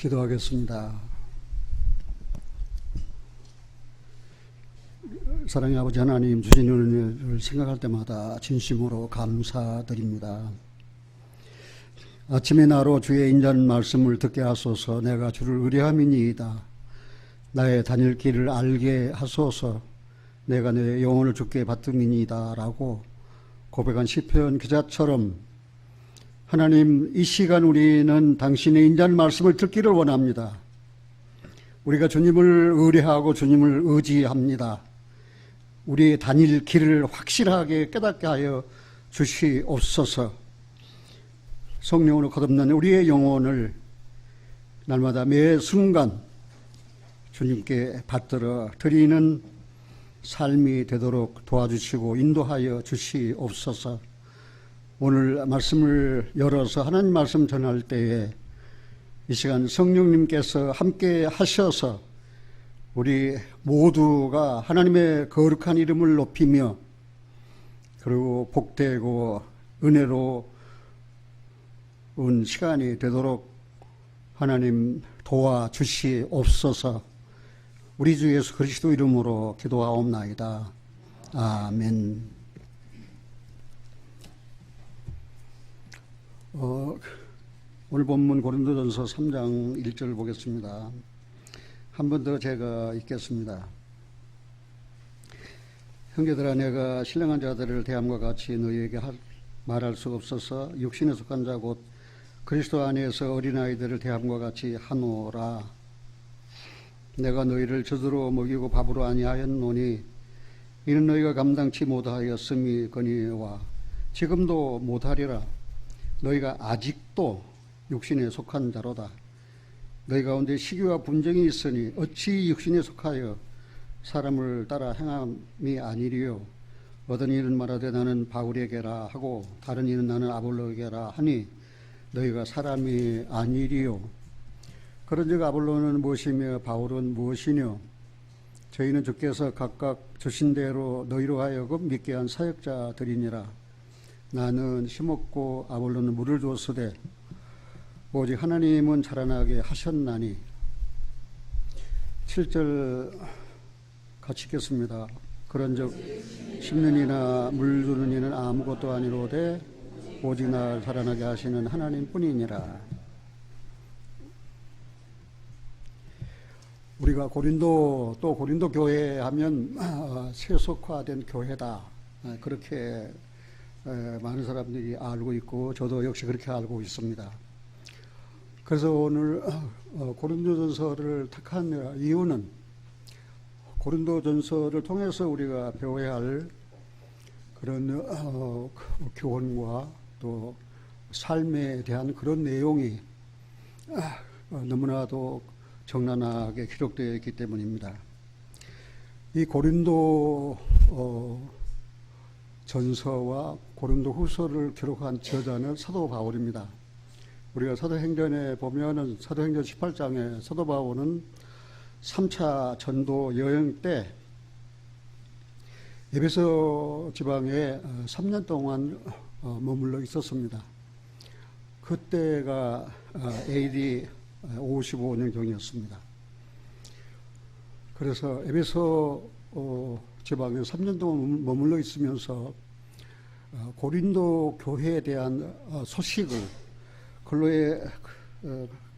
기도하겠습니다. 사랑의 아버지 하나님, 주신 은혜를 생각할 때마다 진심으로 감사드립니다. 아침에 나로 주의 인자한 말씀을 듣게 하소서. 내가 주를 의뢰함이니이다. 나의 다닐 길을 알게 하소서. 내가 내 영혼을 주께 받음이니이다 라고 고백한 시편 기자처럼 하나님, 이 시간 우리는 당신의 인자한 말씀을 듣기를 원합니다. 우리가 주님을 의뢰하고 주님을 의지합니다. 우리의 다닐 길을 확실하게 깨닫게 하여 주시옵소서. 성령으로 거듭난 우리의 영혼을 날마다 매 순간 주님께 받들어 드리는 삶이 되도록 도와주시고 인도하여 주시옵소서. 오늘 말씀을 열어서 하나님 말씀 전할 때에 이 시간 성령님께서 함께 하셔서 우리 모두가 하나님의 거룩한 이름을 높이며 그리고 복되고 은혜로운 시간이 되도록 하나님 도와주시옵소서. 우리 주 예수 그리스도 이름으로 기도하옵나이다. 아멘. 오늘 본문 고린도전서 3장 1절 보겠습니다. 한 번 더 제가 읽겠습니다. 형제들아, 내가 신령한 자들을 대함과 같이 너희에게 말할 수 없어서 육신에 속한 자 곧 그리스도 안에서 어린아이들을 대함과 같이 하노라. 내가 너희를 젖으로 먹이고 밥으로 아니하였노니 이는 너희가 감당치 못하였음이거니와 지금도 못하리라. 너희가 아직도 육신에 속한 자로다. 너희 가운데 시기와 분쟁이 있으니 어찌 육신에 속하여 사람을 따라 행함이 아니리요. 어떤 이는 말하되 나는 바울에게라 하고 다른 이는 나는 아볼로에게라 하니 너희가 사람이 아니리요. 그런즉 아볼로는 무엇이며 바울은 무엇이뇨? 저희는 주께서 각각 주신 대로 너희로 하여금 믿게 한 사역자들이니라. 나는 심었고 아볼로는 물을 주었으되 오직 하나님은 자라나게 하셨나니. 7절 같이 읽겠습니다. 그런즉 심는 이나 물 주는 이는 아무것도 아니로되 오직 날 자라나게 하시는 하나님뿐이니라. 우리가 고린도 교회 하면 세속화된 교회다, 그렇게 많은 사람들이 알고 있고 저도 역시 그렇게 알고 있습니다. 그래서 오늘 고린도전서를 택한 이유는 고린도전서를 통해서 우리가 배워야 할 그런 교훈과 또 삶에 대한 그런 내용이 너무나도 적나라하게 기록되어 있기 때문입니다. 이 고린도 전서와 고린도 후서를 기록한 저자는 사도 바울입니다. 우리가 사도행전에 보면은 사도행전 18장에 사도 바울은 3차 전도 여행 때 에베소 지방에 3년 동안 머물러 있었습니다. 그때가 AD 55년경이었습니다. 그래서 에베소 지방에 3년 동안 머물러 있으면서 고린도 교회에 대한 소식을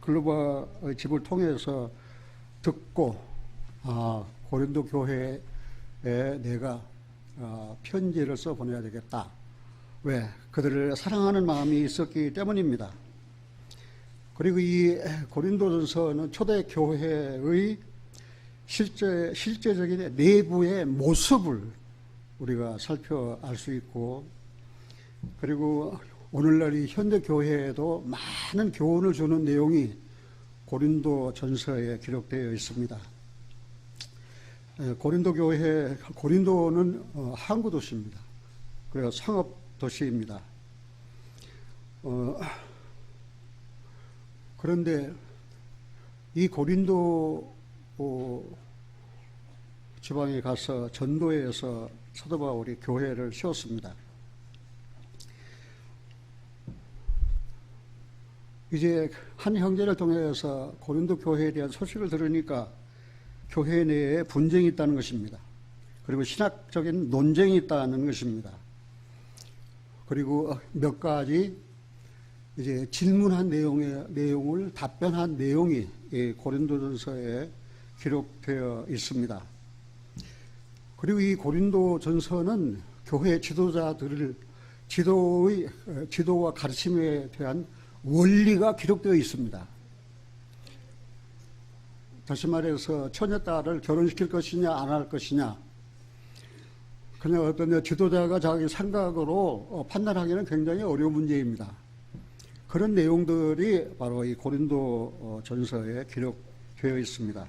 글로바의 집을 통해서 듣고 고린도 교회에 내가 편지를 써보내야 되겠다. 왜? 그들을 사랑하는 마음이 있었기 때문입니다. 그리고 이 고린도전서는 초대교회의 실제적인 내부의 모습을 우리가 살펴 알 수 있고, 그리고 오늘날 이 현대교회에도 많은 교훈을 주는 내용이 고린도전서에 기록되어 있습니다. 고린도는 항구 도시입니다. 그리고 상업 도시입니다. 그런데 이 고린도 지방에 가서 전도에서 사도 바울이 교회를 세웠습니다. 이제 한 형제를 통해서 고린도 교회에 대한 소식을 들으니까 교회 내에 분쟁이 있다는 것입니다. 그리고 신학적인 논쟁이 있다는 것입니다. 그리고 몇 가지 이제 질문한 내용을 답변한 내용이 고린도전서에 기록되어 있습니다. 그리고 이 고린도전서는 교회 지도자들을 지도와 가르침에 대한 원리가 기록되어 있습니다. 다시 말해서 처녀딸을 결혼시킬 것이냐 안 할 것이냐, 그냥 어떤 지도자가 자기 생각으로 판단하기는 굉장히 어려운 문제입니다. 그런 내용들이 바로 이 고린도 전서에 기록되어 있습니다.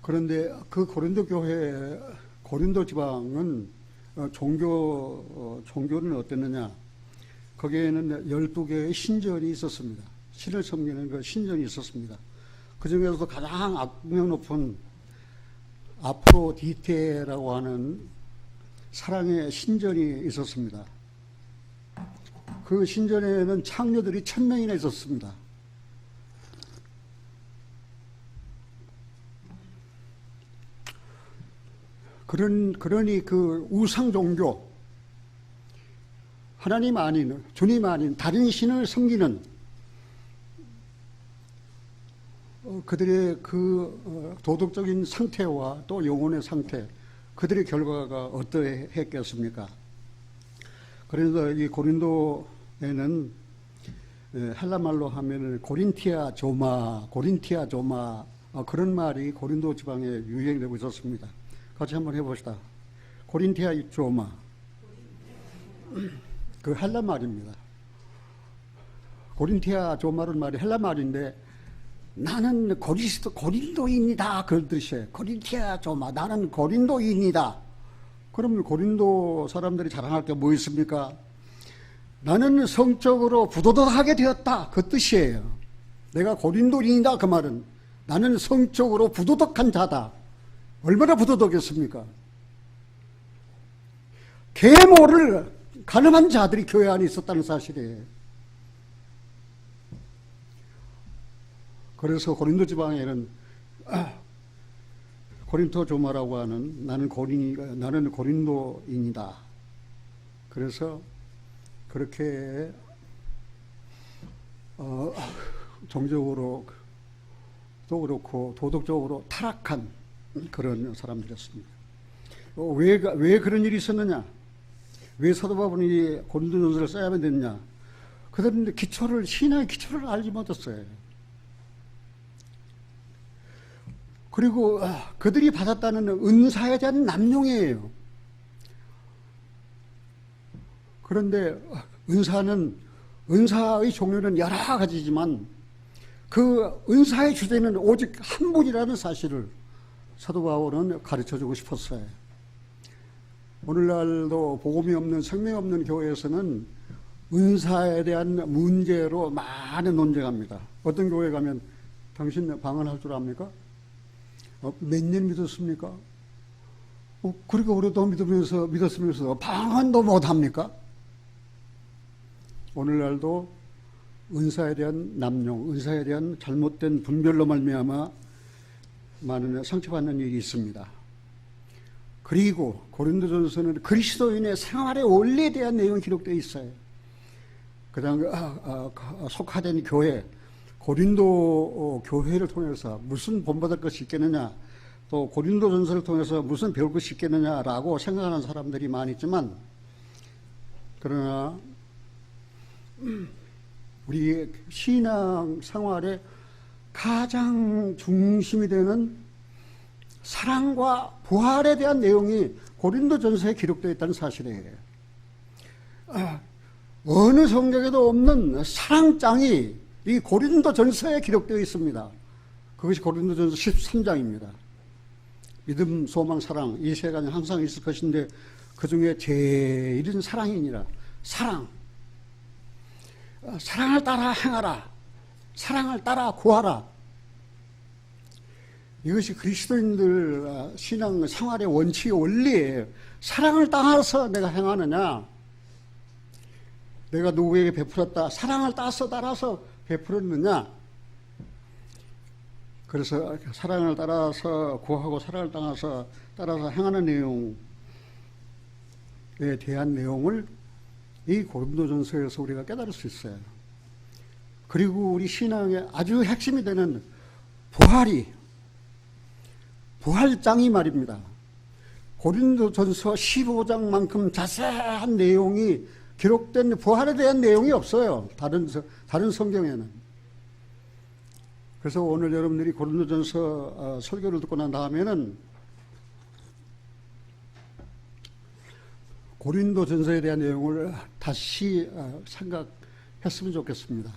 그런데 그 고린도 교회, 고린도 지방은 종교는 어땠느냐? 거기에는 12개의 신전이 있었습니다. 신을 섬기는 그 신전이 있었습니다. 그 중에서도 가장 악명 높은 아프로디테라고 하는 사랑의 신전이 있었습니다. 그 신전에는 창녀들이 1000명이나 있었습니다. 그러니 그 우상 종교, 하나님 아닌, 주님 아닌 다른 신을 섬기는 그들의 그 도덕적인 상태와 또 영혼의 상태, 그들의 결과가 어떠했겠습니까? 그래서 이 고린도에는 헬라말로 하면은 고린티아 조마 그런 말이 고린도 지방에 유행되고 있었습니다. 같이 한번 해봅시다. 고린티아 조마. 그 헬라 말입니다. 고린티아 조마는 말이 헬라 말인데, 나는 고린도인이다, 그런 뜻이에요. 고린티아 조마, 나는 고린도인이다. 그러면 고린도 사람들이 자랑할 게 뭐 있습니까? 나는 성적으로 부도덕하게 되었다, 그 뜻이에요. 내가 고린도인이다, 그 말은 나는 성적으로 부도덕한 자다. 얼마나 부도덕했습니까? 계모를 가늠한 자들이 교회 안에 있었다는 사실이에요. 그래서 고린도 지방에는 고린토 조마라고 하는 나는 고린도인이다. 그래서 그렇게 정적으로도 그렇고 도덕적으로 타락한 그런 사람들이었습니다. 왜 그런 일이 있었느냐? 왜 사도 바울이 고린도전서를 써야만 됐냐? 그들은 신앙의 기초를 알지 못했어요. 그리고 그들이 받았다는 은사에 대한 남용이에요. 그런데 은사의 종류는 여러 가지지만 그 은사의 주제는 오직 한 분이라는 사실을 사도 바울은 가르쳐주고 싶었어요. 오늘날도 복음이 없는, 생명 없는 교회에서는 은사에 대한 문제로 많은 논쟁합니다. 어떤 교회 가면 당신 방언할 줄 압니까? 몇 년 믿었습니까? 그렇게 오래도 믿었으면서 방언도 못합니까? 오늘날도 은사에 대한 남용, 은사에 대한 잘못된 분별로 말미암아 많은 상처받는 일이 있습니다. 그리고 고린도전서는 그리스도인의 생활의 원리에 대한 내용이 기록되어 있어요. 그다음 속하된 교회, 고린도 교회를 통해서 무슨 본받을 것이 있겠느냐, 또 고린도전서를 통해서 무슨 배울 것이 있겠느냐라고 생각하는 사람들이 많이 있지만, 그러나 우리 신앙 생활의 가장 중심이 되는 사랑과 부활에 대한 내용이 고린도전서에 기록되어 있다는 사실이에요. 어느 성경에도 없는 사랑장이 이 고린도전서에 기록되어 있습니다. 그것이 고린도전서 13장입니다. 믿음, 소망, 사랑, 이 세 가지 항상 있을 것인데 그 중에 제일은 사랑이니라. 사랑을 따라 행하라. 사랑을 따라 구하라. 이것이 그리스도인들 신앙 생활의 원칙 원리예요. 사랑을 따라서 내가 행하느냐, 내가 누구에게 베풀었다. 사랑을 따라서 베풀었느냐? 그래서 사랑을 따라서 구하고 사랑을 따라서 행하는 내용에 대한 내용을 이 고린도전서에서 우리가 깨달을 수 있어요. 그리고 우리 신앙의 아주 핵심이 되는 부활장이 말입니다. 고린도전서 15장만큼 자세한 내용이 기록된 부활에 대한 내용이 없어요. 다른 성경에는. 그래서 오늘 여러분들이 고린도전서 설교를 듣고 난 다음에는 고린도전서에 대한 내용을 다시 생각했으면 좋겠습니다.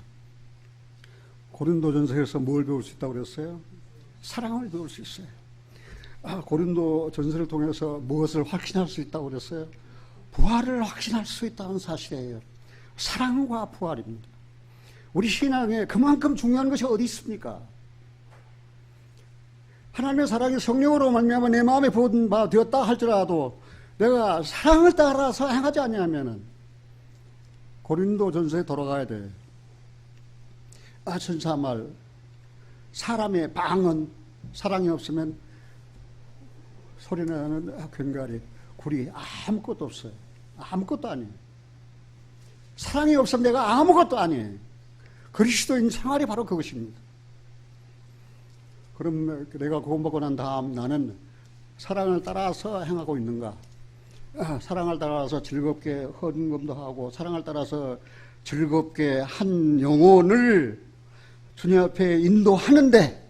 고린도전서에서 뭘 배울 수 있다고 그랬어요? 사랑을 배울 수 있어요. 고린도전서를 통해서 무엇을 확신할 수 있다고 그랬어요? 부활을 확신할 수 있다는 사실이에요. 사랑과 부활입니다. 우리 신앙에 그만큼 중요한 것이 어디 있습니까? 하나님의 사랑이 성령으로 말미암아 내 마음에 부은 바 되었다 할지라도 내가 사랑을 따라서 행하지 않냐면은 고린도전서에 돌아가야 돼. 천사말 사람의 방언 사랑이 없으면 소리나는 괭가리 굴이 아무것도 없어요. 아무것도 아니에요. 사랑이 없으면 내가 아무것도 아니에요. 그리스도인 생활이 바로 그것입니다. 그럼 내가 구원받고 난 다음 나는 사랑을 따라서 행하고 있는가? 사랑을 따라서 즐겁게 헌금도 하고 사랑을 따라서 즐겁게 한 영혼을 주님 앞에 인도하는데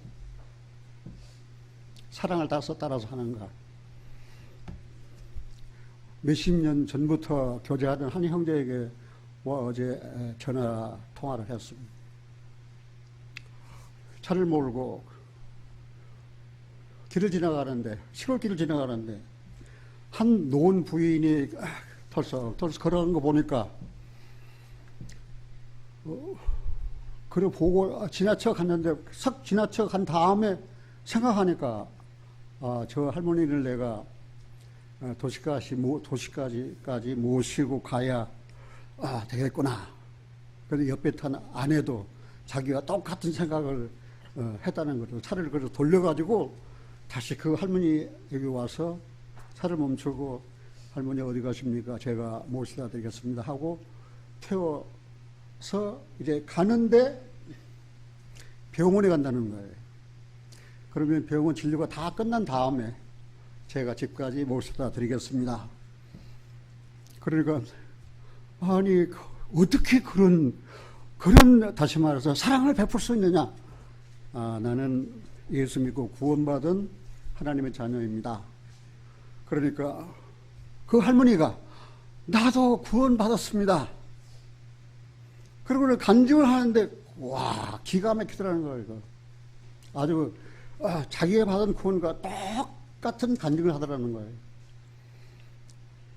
사랑을 따라서 하는가? 몇십 년 전부터 교제하던 한 형제에게 어제 전화 통화를 했습니다. 차를 몰고 길을 지나가는데 시골길을 지나가는데 한 노인 부인이 털썩 걸어가는 거 보니까 그래 보고 지나쳐 갔는데 싹 지나쳐 간 다음에 생각하니까 저 할머니를 내가 도시까지 모시고 가야 되겠구나. 그래서 옆에 탄 아내도 자기가 똑같은 생각을 했다는 거죠. 차를 그래서 돌려가지고 다시 그 할머니 여기 와서 차를 멈추고 할머니 어디 가십니까? 제가 모시다 드리겠습니다 하고 태워서 이제 가는데 병원에 간다는 거예요. 그러면 병원 진료가 다 끝난 다음에 제가 집까지 모시다 드리겠습니다. 그러니까 아니 어떻게 그런 다시 말해서 사랑을 베풀 수 있느냐? 나는 예수 믿고 구원받은 하나님의 자녀입니다. 그러니까 그 할머니가 나도 구원받았습니다. 그리고 간증을 하는데 와 기가 막히더라는 거예요. 이거. 아주 자기가 받은 구원과 똑같은 간증을 하더라는 거예요.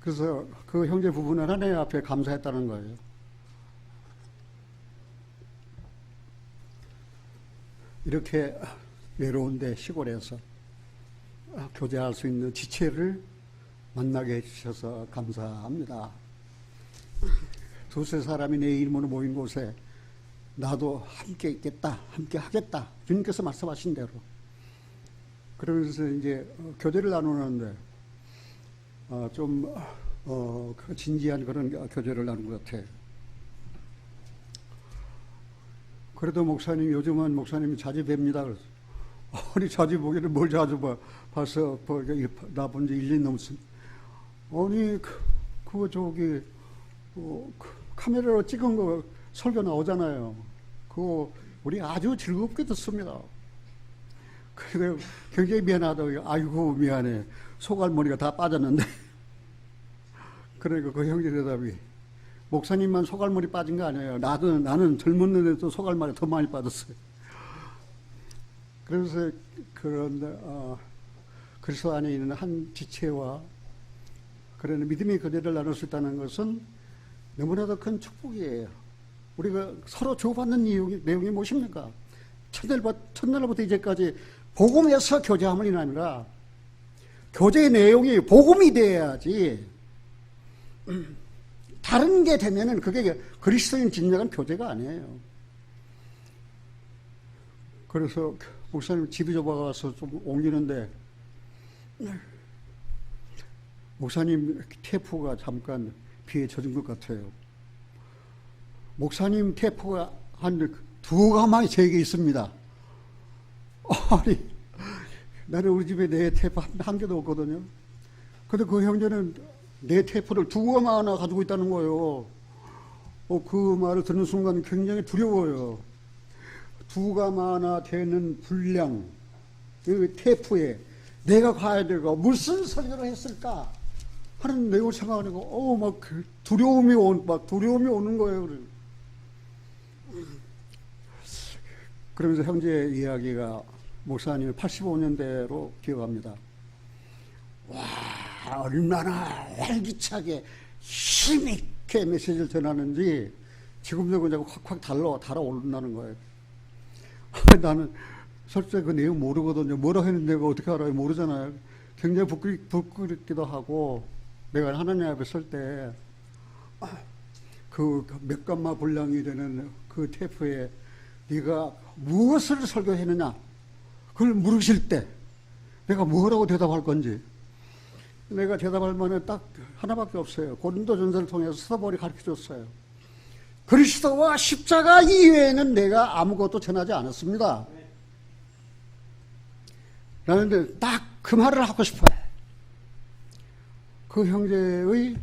그래서 그 형제 부부는 하나님 앞에 감사했다는 거예요. 이렇게 외로운데 시골에서 교제할 수 있는 지체를 만나게 해주셔서 감사합니다. 두세 사람이 내 이름으로 모인 곳에 나도 함께 있겠다, 함께 하겠다. 주님께서 말씀하신 대로. 그러면서 이제 교제를 나누는데 좀 진지한 그런 교제를 나눈 것 같아요. 그래도 목사님 요즘은 목사님이 자주 뵙니다. 그래서 아니 자주 보기는 뭘 자주 봐. 벌써 나 본 지 1년 넘었습니다. 아니 그거 저기 카메라로 찍은 거 설교 나오잖아요. 그거 우리 아주 즐겁게 듣습니다. 그래 굉장히 미안하다고. 아이고 미안해. 속알머리가 다 빠졌는데. 그러니까 그 형제 대답이 목사님만 속알머리 빠진 거 아니에요. 나는 젊었는데도 속알머리 더 많이 빠졌어요. 그래서 그런데 그리스도 안에 있는 한 지체와 그런 믿음의 교제를 나눌 수 있다는 것은 너무나도 큰 축복이에요. 우리가 서로 주고받는 내용이 무엇입니까? 첫날부터 이제까지 복음에서 교제함이 아니라 교제의 내용이 복음이 돼야지 다른 게 되면은 그게 그리스도인 진정한 교제가 아니에요. 그래서 목사님 집이 좁아가서 좀 옮기는데 목사님 테이프가 잠깐 비에 젖은 것 같아요. 목사님 테이프가 한 2가마이 제게 있습니다. 아니, 나는 우리 집에 내 테이프 한 개도 없거든요. 근데 그 형제는 내 테이프를 2가마나 가지고 있다는 거예요. 그 말을 듣는 순간 굉장히 두려워요. 2가마나 되는 분량, 그 테이프에 내가 가야 되고 무슨 설교를 했을까 하는 내용을 생각하니까 막 두려움이 오는 거예요. 그러면서 형제 이야기가 목사님 85년대로 기억합니다. 와, 얼마나 활기차게 힘있게 메시지를 전하는지 지금도 그냥 확확 달아오른다는 거예요. 나는 솔직히 그 내용 모르거든요. 뭐라고 했는데 내가 어떻게 알아요? 모르잖아요. 굉장히 부끄럽기도 하고 내가 하나님 앞에 설 때 그 몇 감마 분량이 되는 그 테이프에 네가 무엇을 설교했느냐 그걸 물으실 때 내가 뭐라고 대답할 건지 내가 대답할 만한 딱 하나밖에 없어요. 고린도전서를 통해서 스토벌이 가르쳐줬어요. 그리스도와 십자가 이외에는 내가 아무것도 전하지 않았습니다. 나는 딱 그 말을 하고 싶어요. 그 형제의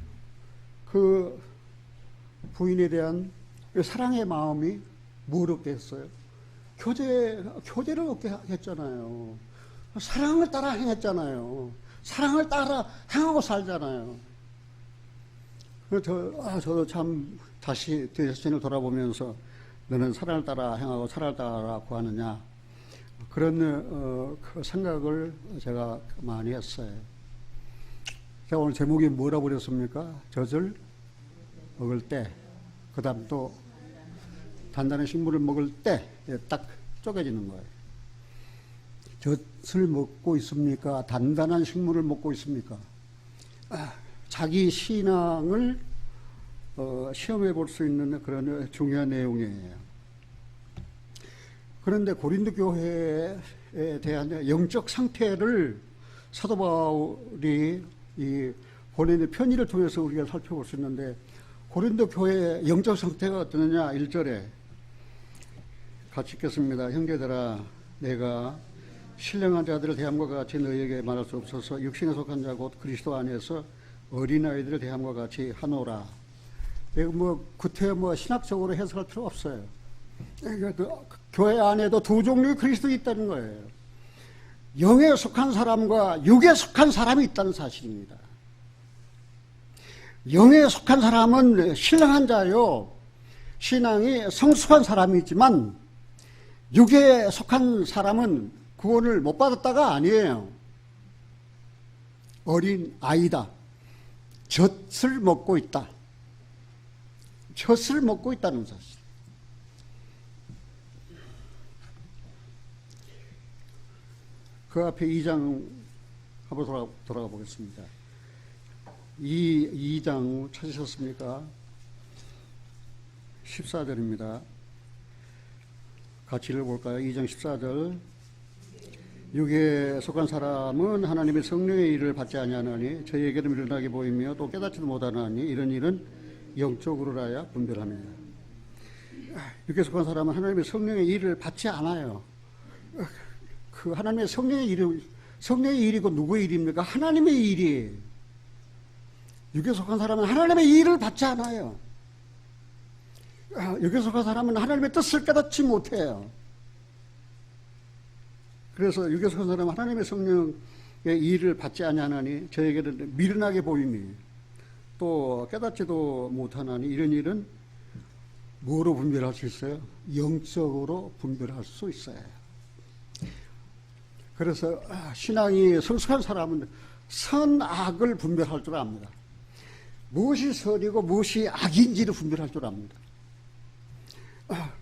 그 부인에 대한 사랑의 마음이 무엇게 했어요? 교제를 얻게 했잖아요. 사랑을 따라 행했잖아요. 사랑을 따라 행하고 살잖아요. 저도 참 다시 자신을 돌아보면서 너는 사랑을 따라 행하고 사랑을 따라 구하느냐 그런 그 생각을 제가 많이 했어요. 제가 오늘 제목이 뭐라고 그랬습니까? 젖을 먹을 때, 그 다음 또 단단한 식물을 먹을 때 딱 쪼개지는 거예요. 젖을 먹고 있습니까? 단단한 식물을 먹고 있습니까? 자기 신앙을 시험해 볼 수 있는 그런 중요한 내용이에요. 그런데 고린도 교회에 대한 영적 상태를 사도 바울이 보내는 편지를 통해서 우리가 살펴볼 수 있는데 고린도 교회의 영적 상태가 어떠느냐 1절에 같이 읽겠습니다. 형제들아 내가 신령한 자들을 대함과 같이 너희에게 말할 수 없어서 육신에 속한 자 곧 그리스도 안에서 어린아이들을 대함과 같이 하노라. 내가 구태 신학적으로 해석할 필요 없어요. 교회 안에도 두 종류의 그리스도가 있다는 거예요. 영에 속한 사람과 육에 속한 사람이 있다는 사실입니다. 영에 속한 사람은 신령한 자요. 신앙이 성숙한 사람이 있지만 육에 속한 사람은 구원을 못 받았다가 아니에요. 어린 아이다. 젖을 먹고 있다. 젖을 먹고 있다는 사실. 그 앞에 2장 한번 돌아가 보겠습니다. 2장 찾으셨습니까? 14절입니다. 같이 읽어볼까요? 2장 14절. 육에 속한 사람은 하나님의 성령의 일을 받지 아니하나니 저희에게는 미련하게 보이며 또 깨닫지도 못하나니 이런 일은 영적으로라야 분별합니다. 육에 속한 사람은 하나님의 성령의 일을 받지 않아요. 그 하나님의 성령의 일이고 누구의 일입니까? 하나님의 일이에요. 육에 속한 사람은 하나님의 일을 받지 않아요. 육에 속한 사람은 하나님의 뜻을 깨닫지 못해요. 그래서 육에 속한 사람은 하나님의 성령의 일을 받지 아니하나니 저에게는 미련하게 보이니 또 깨닫지도 못하나니 이런 일은 뭐로 분별할 수 있어요? 영적으로 분별할 수 있어요. 그래서 신앙이 성숙한 사람은 선악을 분별할 줄 압니다. 무엇이 선이고 무엇이 악인지를 분별할 줄 압니다.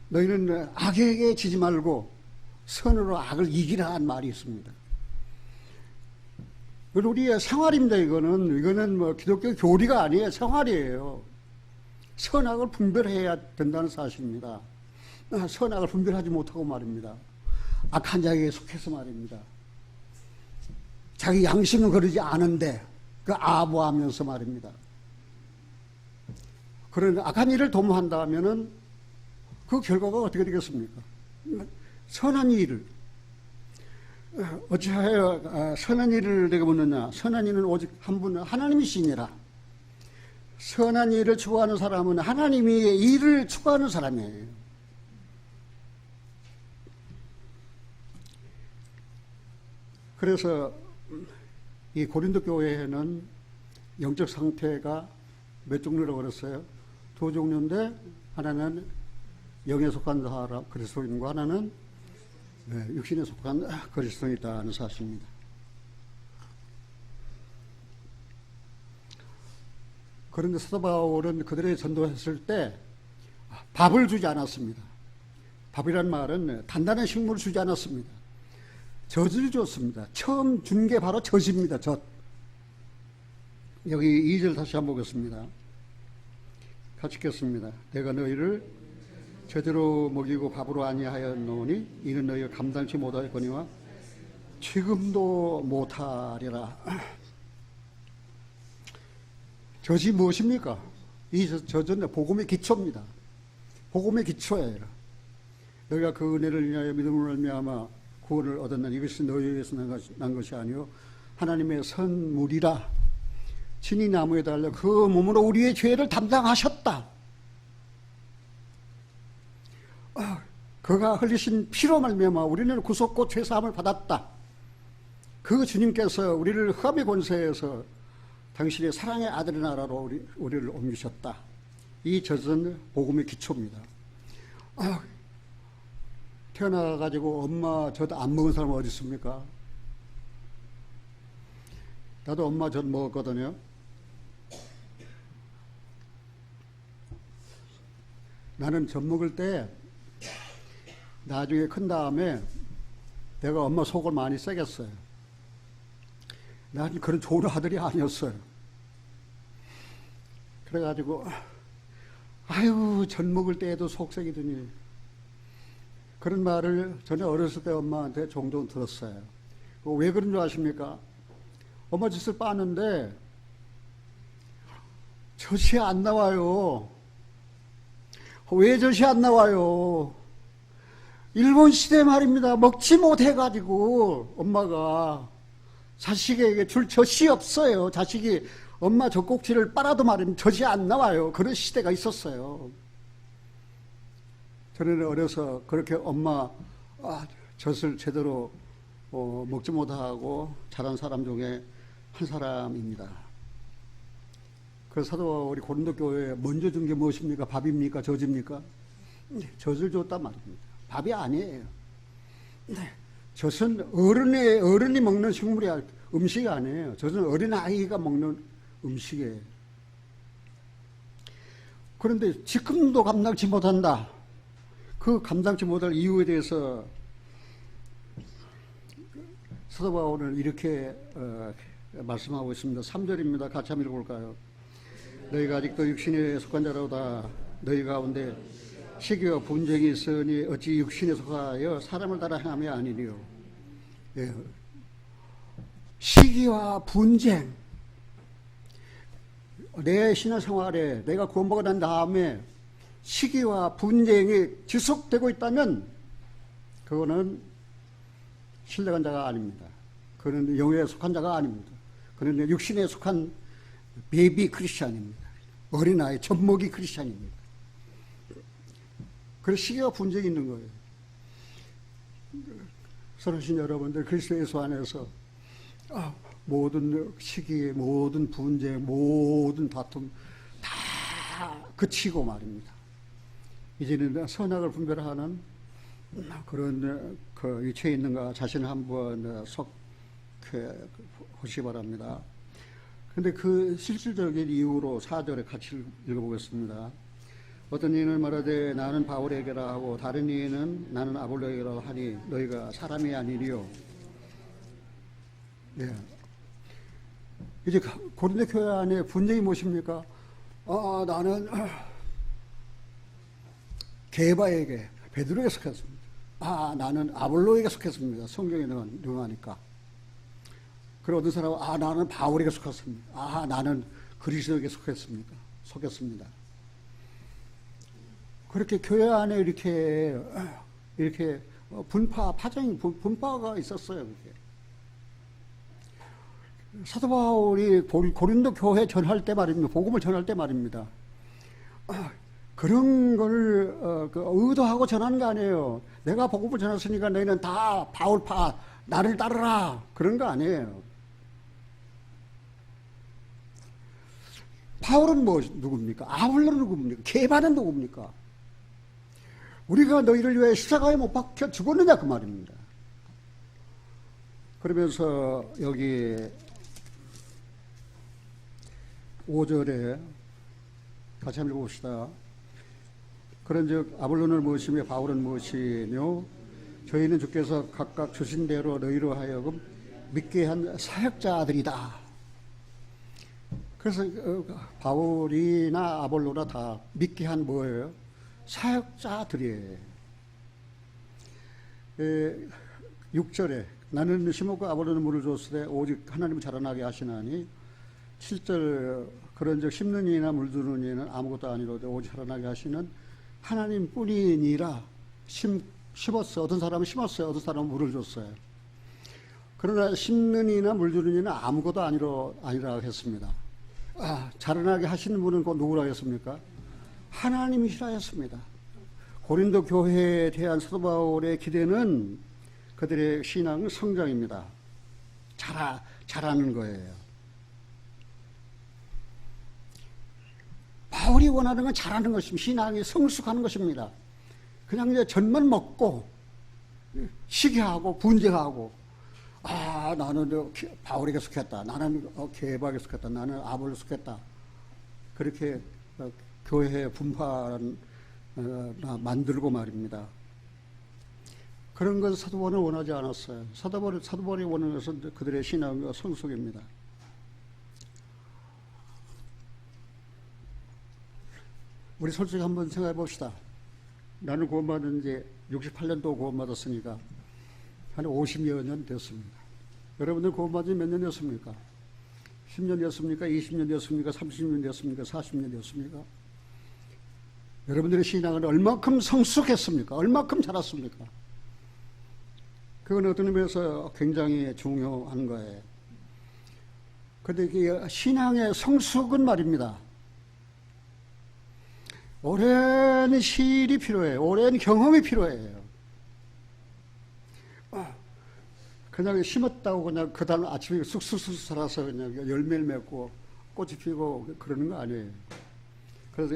너희는 악에게 지지 말고 선으로 악을 이기라는 말이 있습니다. 우리의 생활입니다. 이거는 기독교 교리가 아니에요. 생활이에요. 선악을 분별해야 된다는 사실입니다. 선악을 분별하지 못하고 말입니다. 악한 자에게 속해서 말입니다. 자기 양심은 그러지 않은데 그 아부하면서 말입니다. 그런 악한 일을 도모한다 하면은 그 결과가 어떻게 되겠습니까? 선한 일을 어찌하여 선한 일을 내가 묻느냐? 선한 일은 오직 한 분 하나님이시니라. 선한 일을 추구하는 사람은 하나님의 일을 추구하는 사람이에요. 그래서 이 고린도 교회에는 영적 상태가 몇 종류라고 그랬어요? 두 종류인데 하나는 영에 속한 사람 그리스도인과 하나는 육신에 속한 그리스도인이다는 사실입니다. 그런데 사도 바울은 그들에게 전도했을 때 밥을 주지 않았습니다. 밥이란 말은 단단한 식물을 주지 않았습니다. 젖을 줬습니다. 처음 준 게 바로 젖입니다. 젖. 여기 2절 다시 한번 보겠습니다. 같이 읽겠습니다. 내가 너희를 제대로 먹이고 밥으로 아니하였노니 이는 너희가 감당치 못하였거니와 지금도 못하리라. 젖이 무엇입니까? 이 젖은 복음의 기초입니다. 복음의 기초예요. 너희가 그 은혜를 인하여 믿음으로 말미암아 구원을 얻었나 이것이 너희에게서 난 것이 아니요 하나님의 선물이라. 친히 나무에 달려 그 몸으로 우리의 죄를 담당하셨다. 그가 흘리신 피로 말미암아 우리는 구속고 죄사함을 받았다. 그 주님께서 우리를 흑암의 권세에서 당신의 사랑의 아들의 나라로 우리를 옮기셨다. 이 젖은 복음의 기초입니다. 태어나가지고 엄마 젖 안 먹은 사람 어디 있습니까? 나도 엄마 젖 먹었거든요. 나는 젖 먹을 때 나중에 큰 다음에 내가 엄마 속을 많이 썩였어요. 나는 그런 좋은 아들이 아니었어요. 그래가지고 아유 젖 먹을 때에도 속 썩이더니 그런 말을 전에 어렸을 때 엄마한테 종종 들었어요. 왜 그런 줄 아십니까? 엄마 젖을 빠는데 젖이 안 나와요. 왜 젖이 안 나와요? 일본 시대 말입니다. 먹지 못해가지고 엄마가 자식에게 줄 젖이 없어요. 자식이 엄마 젖꼭지를 빨아도 말입니다. 젖이 안 나와요. 그런 시대가 있었어요. 저는 어려서 그렇게 엄마 젖을 제대로 먹지 못하고 자란 사람 중에 한 사람입니다. 그래서 사도 우리 고린도 교회에 먼저 준 게 무엇입니까? 밥입니까? 젖입니까? 젖을 줬단 말입니다. 밥이 아니에요. 젖은 어른이 먹는 식물이 음식이 아니에요. 젖은 어린아이가 먹는 음식이에요. 그런데 지금도 감당치 못한다. 그 감당치 못할 이유에 대해서 사도 바울은 이렇게 말씀하고 있습니다. 3절입니다. 같이 한번 읽어볼까요? 너희가 아직도 육신에 속한 자로다. 너희 가운데 시기와 분쟁이 있으니 어찌 육신에 속하여 사람을 따라 행함이 아니니요. 예. 시기와 분쟁. 내 신앙생활에 내가 구원받고 난 다음에 시기와 분쟁이 지속되고 있다면 그거는 신뢰한 자가 아닙니다. 그는 영에 속한 자가 아닙니다. 그는 육신에 속한 베이비 크리스찬입니다. 어린아이 젖먹이 크리스찬입니다. 그래서 시기와 분쟁이 있는 거예요. 사랑하신 여러분들, 그리스도 예수 안에서 모든 시기, 모든 분쟁, 모든 다툼 다 그치고 말입니다. 이제는 선악을 분별하는 그런 그 위치에 있는가 자신을 한번 보시기 바랍니다. 그런데 그 실질적인 이유로 4절에 같이 읽어보겠습니다. 어떤 이는 말하되 나는 바울에게라 하고 다른 이는 나는 아볼로에게라 하니 너희가 사람이 아니리요. 예. 이제 고린도 교회 안에 분쟁이 무엇입니까? 나는 게바에게, 베드로에게 속했습니다. 나는 아볼로에게 속했습니다. 성경에 능하니까. 그리고 어떤 사람은 나는 바울에게 속했습니다. 나는 그리스도에게 속했습니다. 그렇게 교회 안에 이렇게 분파가 있었어요. 그게. 사도 바울이 고린도 교회 전할 때 말입니다. 복음을 전할 때 말입니다. 그런 걸 의도하고 전하는 거 아니에요. 내가 복음을 전했으니까 너희는 다 바울파 나를 따르라, 그런 거 아니에요. 바울은 누굽니까? 아볼로는 누굽니까? 게바는 누굽니까? 우리가 너희를 위해 십자가에 못 박혀 죽었느냐, 그 말입니다. 그러면서 여기 5절에 같이 한번 읽어봅시다. 그런즉 아볼로는 무엇이며 바울은 무엇이뇨? 저희는 주께서 각각 주신 대로 너희로 하여금 믿게 한 사역자들이다. 그래서 바울이나 아볼로나 다 믿게 한 뭐예요? 사역자들이에요. 6절에 나는 시몬과 아볼로는 물을 줬으되 오직 하나님은 자라나게 하시나니. 7절 그런즉 심는 이나 물두는 이는 아무것도 아니로되 오직 자라나게 하시는 하나님 뿐이니라. 심었어요. 어떤 사람은 심었어요. 어떤 사람은 물을 줬어요. 그러나 심는 이나 물두는 이는 아무것도 아니라 했습니다. 자라나게 하시는 분은 곧 누구라 했습니까? 하나님이시라 했습니다. 고린도 교회에 대한 사도 바울의 기대는 그들의 신앙 성장입니다. 자라는 거예요. 바울이 원하는 건 자라는 것입니다. 신앙이 성숙하는 것입니다. 그냥 이제 젖만 먹고 시기하고 분쟁하고 나는 바울에게 속했다. 나는 게바에게 속했다. 나는 아볼로에 속했다. 그렇게 교회의 분파를 만들고 말입니다. 그런 것을 사도 바울은 원하지 않았어요. 사도 바울이 원하는 것은 그들의 신앙과 성숙입니다. 우리 솔직히 한번 생각해 봅시다. 나는 구원받은 지 68년도 구원받았으니까 한 50여 년 됐습니다. 여러분들 구원받은 지 몇 년 됐습니까? 10년 됐습니까? 20년 됐습니까? 30년 됐습니까? 40년 됐습니까? 여러분들의 신앙은 얼마큼 성숙했습니까? 얼마큼 자랐습니까? 그건 어떤 의미에서 굉장히 중요한 거예요. 그런데 신앙의 성숙은 말입니다. 오랜 시일이 필요해요. 오랜 경험이 필요해요. 그냥 심었다고 그냥 그 다음 아침에 쑥쑥쑥 살아서 그냥 열매를 맺고 꽃이 피고 그러는 거 아니에요. 그래서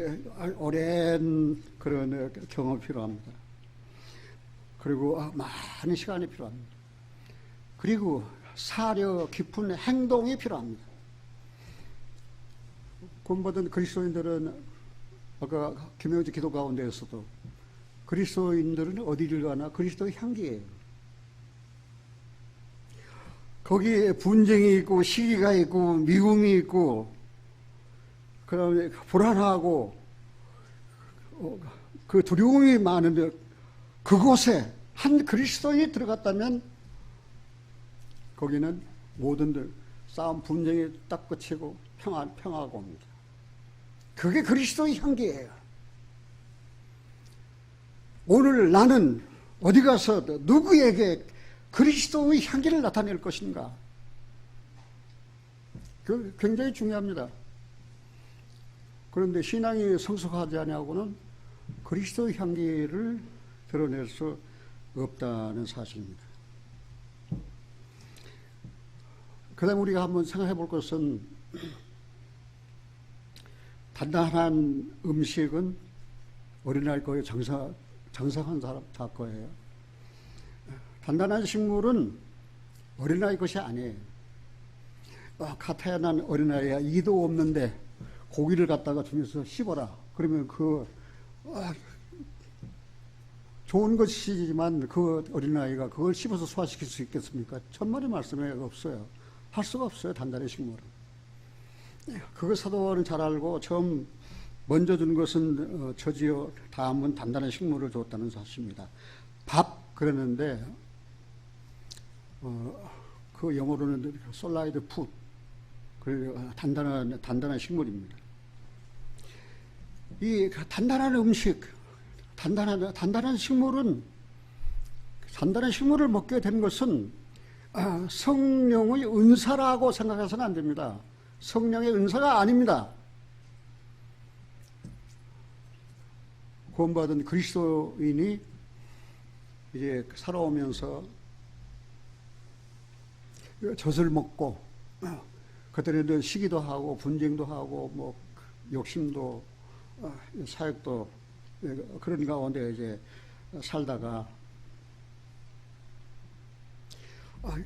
오랜 그런 경험이 필요합니다. 그리고 많은 시간이 필요합니다. 그리고 사려 깊은 행동이 필요합니다. 구원받은 그리스도인들은 아까 김영지 기도 가운데에서도 그리스도인들은 어디를 가나 그리스도의 향기예요. 거기에 분쟁이 있고 시기가 있고 미움이 있고 그다음에 불안하고 그 두려움이 많은데 그곳에 한 그리스도인이 들어갔다면 거기는 모든 싸움 분쟁이 딱 그치고 평화가 옵니다. 그게 그리스도의 향기예요. 오늘 나는 어디 가서 누구에게 그리스도의 향기를 나타낼 것인가? 그 굉장히 중요합니다. 그런데 신앙이 성숙하지 않냐고는 그리스도의 향기를 드러낼 수 없다는 사실입니다. 그 다음에 우리가 한번 생각해 볼 것은 단단한 음식은 어린아이 거에 장성한 사람 다 거예요. 단단한 식물은 어린아이 것이 아니에요. 태어난 어린아이가 이도 없는데 고기를 갖다가 주면서 씹어라. 그러면 좋은 것이지만 그 어린아이가 그걸 씹어서 소화시킬 수 있겠습니까? 천만의 말씀에 없어요. 할 수가 없어요. 단단한 식물은. 그거 사도 바울은 잘 알고 처음 먼저 준 것은 저지요, 다음은 단단한 식물을 줬다는 사실입니다. 밥 그랬는데 그 영어로는 솔라이드 푸드, 단단한 식물입니다. 이 단단한 음식, 단단한 식물을 먹게 된 것은 성령의 은사라고 생각해서는 안 됩니다. 성령의 은사가 아닙니다. 구원받은 그리스도인이 이제 살아오면서 젖을 먹고 그들은 시기도 하고 분쟁도 하고 뭐 욕심도 사역도 그런 가운데 이제 살다가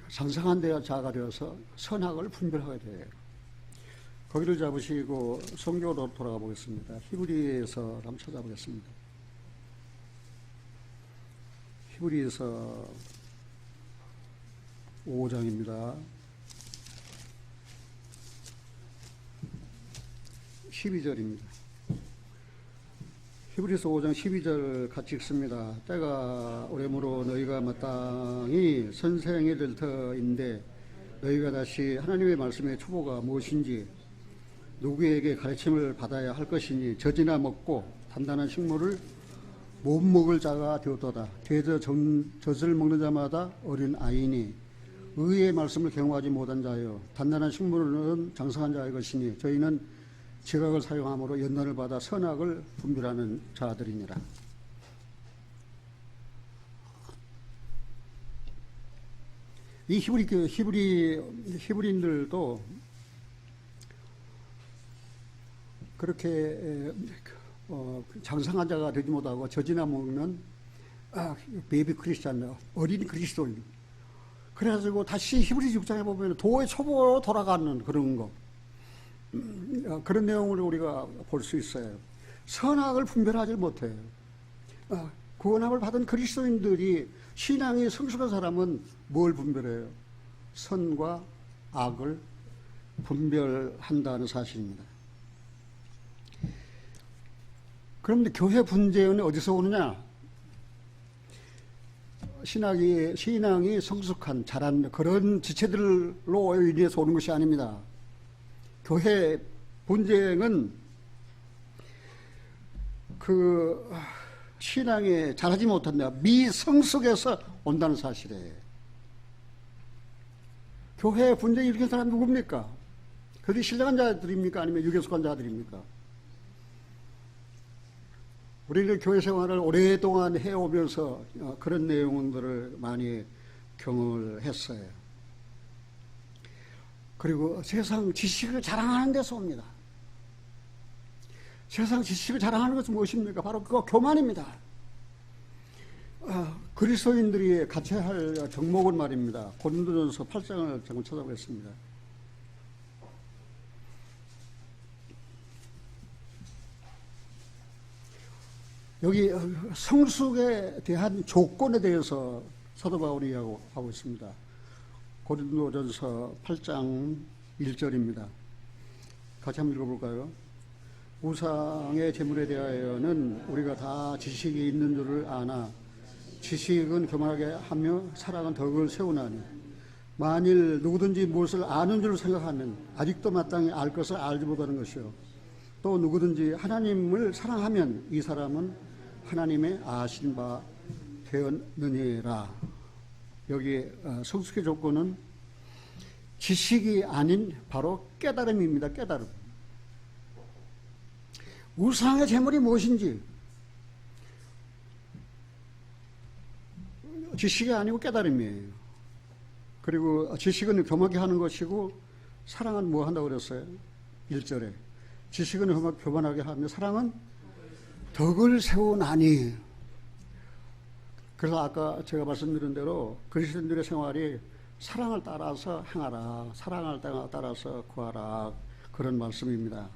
상상한 데 자가 되어서 선악을 분별하게 돼요. 거기를 잡으시고 성경으로 돌아가 보겠습니다. 히브리서 한번 찾아보겠습니다. 히브리서 5장입니다. 12절입니다. 히브리서 5장 12절 같이 읽습니다. 때가 오래므로 너희가 마땅히 선생이 될 터인데 너희가 다시 하나님의 말씀의 초보가 무엇인지 누구에게 가르침을 받아야 할 것이니 젖이나 먹고 단단한 식물을 못 먹을 자가 되었도다. 대저 젖을 먹는 자마다 어린 아이니 의의 말씀을 경험하지 못한 자여 단단한 식물은 장성한 자의 것이니 저희는 지각을 사용함으로 연단을 받아 선악을 분별하는 자들이니라. 이 히브리인들도 그렇게 장성한 자가 되지 못하고 젖이나 먹는 베이비 크리스찬, 어린 그리스도인. 그래가지고 다시 히브리 6장에 보면 도의 초보로 돌아가는 그런 거. 그런 내용을 우리가 볼 수 있어요. 선악을 분별하지 못해요. 구원함을 받은 그리스도인들이 신앙이 성숙한 사람은 뭘 분별해요? 선과 악을 분별한다는 사실입니다. 그런데 교회 분쟁은 어디서 오느냐? 신앙이 성숙한, 자란 그런 지체들로 인해서 오는 것이 아닙니다. 교회 분쟁은 그 신앙에 자라지 못한다, 미성숙에서 온다는 사실이에요. 교회 분쟁이 일으킨 사람이 누굽니까? 그들이 신령한 자들입니까? 아니면 유교 속한 자들입니까? 우리는 교회 생활을 오랫동안 해오면서 그런 내용들을 많이 경험을 했어요. 그리고 세상 지식을 자랑하는 데서 옵니다. 세상 지식을 자랑하는 것은 무엇입니까? 바로 그거 교만입니다. 그리스도인들이 갖춰야 할 덕목은 말입니다. 고린도전서 8장을 잠깐 찾아보겠습니다. 여기 성숙에 대한 조건에 대해서 사도 바울이 하고 있습니다. 고린도전서 8장 1절입니다. 같이 한번 읽어볼까요? 우상의 제물에 대하여는 우리가 다 지식이 있는 줄을 아나 지식은 교만하게 하며 사랑은 덕을 세우나니 만일 누구든지 무엇을 아는 줄 생각하면 아직도 마땅히 알 것을 알지 못하는 것이요 또 누구든지 하나님을 사랑하면 이 사람은 하나님의 아신 바 되었느니라. 여기 성숙의 조건은 지식이 아닌 바로 깨달음입니다. 깨달음. 우상의 제물이 무엇인지 지식이 아니고 깨달음이에요. 그리고 지식은 교만하게 하는 것이고 사랑은 뭐 한다고 그랬어요? 1절에 지식은 교만하게 하며 사랑은 덕을 세우나니. 그래서 아까 제가 말씀드린 대로 그리스도인들의 생활이 사랑을 따라서 행하라, 사랑을 따라서 구하라, 그런 말씀입니다.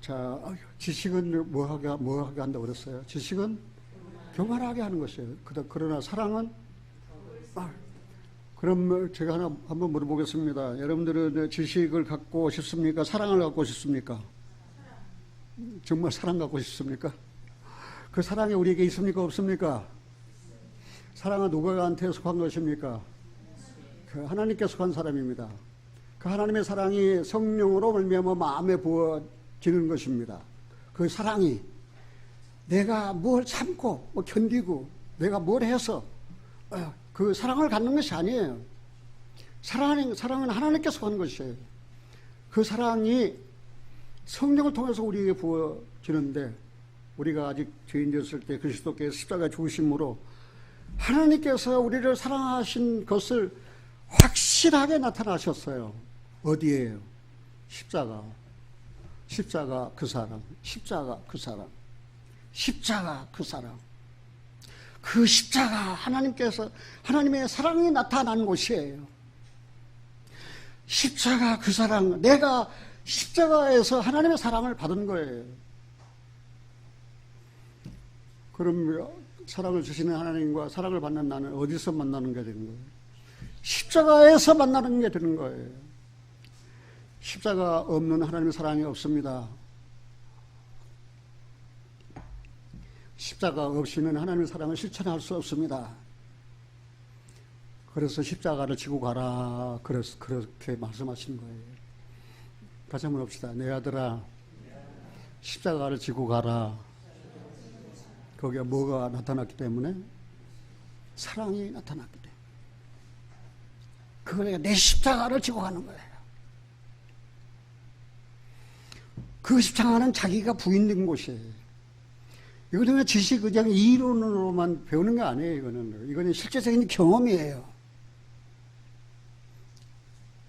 자, 지식은 뭐하게 한다고 그랬어요? 지식은 교만하게 하는 것이에요. 그러나 사랑은 그럼 제가 하나 한번 물어보겠습니다. 여러분들은 지식을 갖고 싶습니까? 사랑을 갖고 싶습니까? 정말 사랑 갖고 싶습니까? 그 사랑이 우리에게 있습니까? 없습니까? 사랑은 누구한테 속한 것입니까? 그 하나님께 속한 사람입니다. 그 하나님의 사랑이 성령으로 말미암아 마음에 부어지는 것입니다. 그 사랑이 내가 뭘 참고 뭐 견디고 내가 뭘 해서 그 사랑을 갖는 것이 아니에요. 사랑은 하나님께 속한 것이에요. 그 사랑이 성령을 통해서 우리에게 부어지는데 우리가 아직 죄인 되었을 때 그리스도께서 십자가에 죽으심으로 하나님께서 우리를 사랑하신 것을 확실하게 나타나셨어요. 어디에요? 십자가 그 사랑, 십자가 그 사랑, 십자가 그 사랑. 그 십자가 하나님의 사랑이 나타난 곳이에요. 십자가 그 사랑, 내가 십자가에서 하나님의 사랑을 받은 거예요. 그럼 사랑을 주시는 하나님과 사랑을 받는 나는 어디서 만나는 게 되는 거예요? 십자가에서 만나는 게 되는 거예요. 십자가 없는 하나님의 사랑이 없습니다. 십자가 없이는 하나님의 사랑을 실천할 수 없습니다. 그래서 십자가를 지고 가라. 그렇게 말씀하신 거예요. 다시 한번 봅시다. 내 아들아, 십자가를 지고 가라. 거기에 뭐가 나타났기 때문에? 사랑이 나타났기 때문에. 그거는 내 십자가를 지고 가는 거예요. 그 십자가는 자기가 부인된 곳이에요. 이거는 지식, 그냥 이론으로만 배우는 게 아니에요. 이거는 실제적인 경험이에요.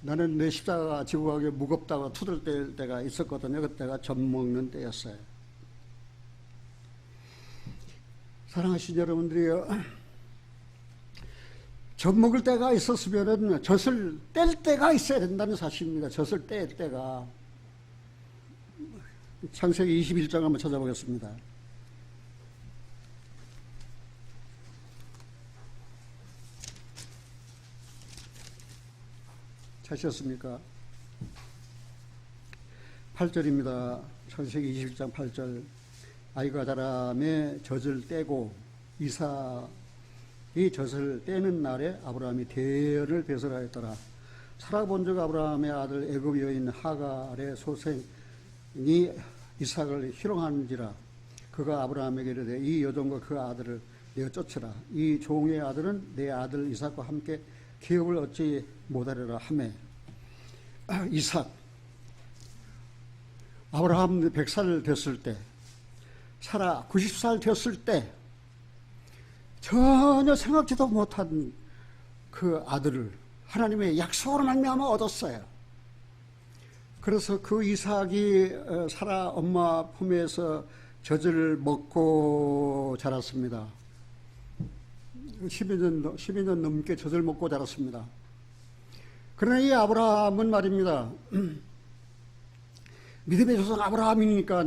나는 내 십자가가 지고 가기 무겁다고 투덜댈 때가 있었거든요. 그때가 젖 먹는 때였어요. 사랑하신 여러분들이요, 젖 먹을 때가 있었으면은 젖을 뗄 때가 있어야 된다는 사실입니다. 젖을 뗄 때가. 창세기 21장 한번 찾아보겠습니다. 찾으셨습니까? 8절입니다. 창세기 21장 8절. 아이가 자라매 젖을 떼고 이삭이 젖을 떼는 날에 아브라함이 대언을 배설하였더라. 살아본 적 아브라함의 아들 애굽 여인 하갈의 소생이 이삭을 희롱하는지라. 그가 아브라함에게 이르되 이 여종과 그 아들을 내어 쫓으라. 이 종의 아들은 내 아들 이삭과 함께 기업을 얻지 못하리라 하매. 이삭, 아브라함 100살 됐을 때, 사라 90살 됐을 때 전혀 생각지도 못한 그 아들을 하나님의 약속으로 말미암아 얻었어요. 그래서 그 이삭이 사라 엄마 품에서 젖을 먹고 자랐습니다. 12년 넘게 젖을 먹고 자랐습니다. 그러나 이 아브라함은 말입니다. 믿음의 조상 아브라함이니까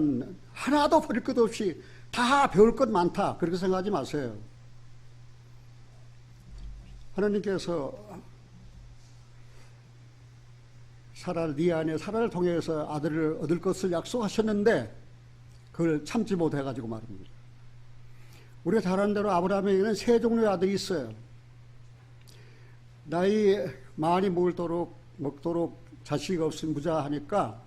하나도 버릴 것 없이 다 배울 것 많다. 그렇게 생각하지 마세요. 하나님께서 사라를 네 안에 사라를 통해서 아들을 얻을 것을 약속하셨는데 그걸 참지 못해가지고 말입니다. 우리가 잘 아는 대로 아브라함에게는 세 종류의 아들이 있어요. 나이 많이 먹도록 자식이 없으면 무자하니까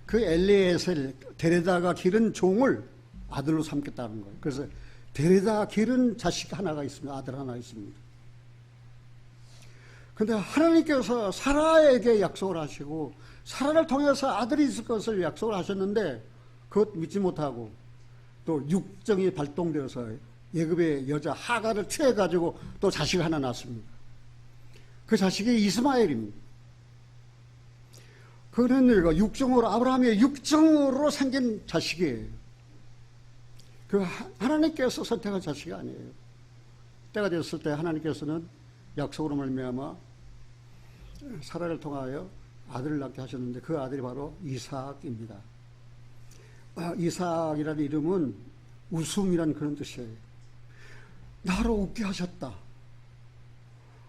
그 엘리에셀 데려다가 기른 종을 아들로 삼겠다는 거예요. 그래서 데려다 기른 자식 하나가 있습니다. 아들 하나 있습니다. 그런데 하나님께서 사라에게 약속을 하시고 사라를 통해서 아들이 있을 것을 약속을 하셨는데 그것 믿지 못하고 또 육정이 발동되어서 애굽의 여자 하갈을 취해가지고 또 자식 하나 낳았습니다. 그 자식이 이스마엘입니다. 그는 육정으로 아브라함의 육정으로 생긴 자식이에요. 그 하나님께서 선택한 자식이 아니에요. 때가 됐을 때 하나님께서는 약속으로 말미암아 사라를 통하여 아들을 낳게 하셨는데 그 아들이 바로 이삭입니다. 이삭이라는 이름은 웃음이라는 그런 뜻이에요. 나로 웃게 하셨다.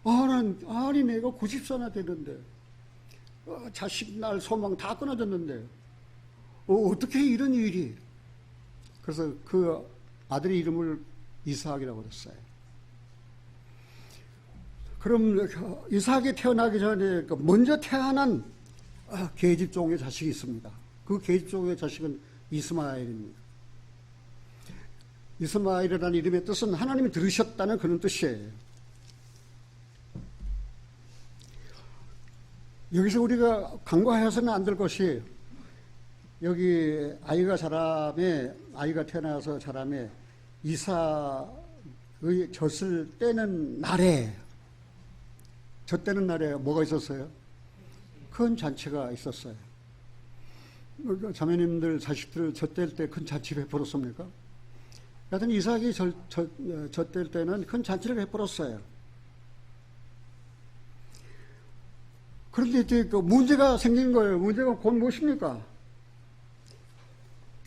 아니 내가 90세나 되는데 자식 날 소망 다 끊어졌는데 어떻게 이런 일이. 그래서 그 아들의 이름을 이삭이라고 그랬어요. 그럼 이삭이 태어나기 전에 먼저 태어난 계집종의 자식이 있습니다. 그 계집종의 자식은 이스마엘입니다. 이스마엘이라는 이름의 뜻은 하나님이 들으셨다는 그런 뜻이에요. 여기서 우리가 간과해서는 안 될 것이, 여기 아이가 태어나서 자라매 이삭의 젖을 떼는 날에 뭐가 있었어요? 큰 잔치가 있었어요. 자매님들 자식들 젖뗄 때 큰 잔치 베풀었습니까? 여하튼 이삭이 젖뗄 때는 큰 잔치를 베풀었어요. 그런데 이제 문제가 생긴 거예요. 문제가 곧 무엇입니까?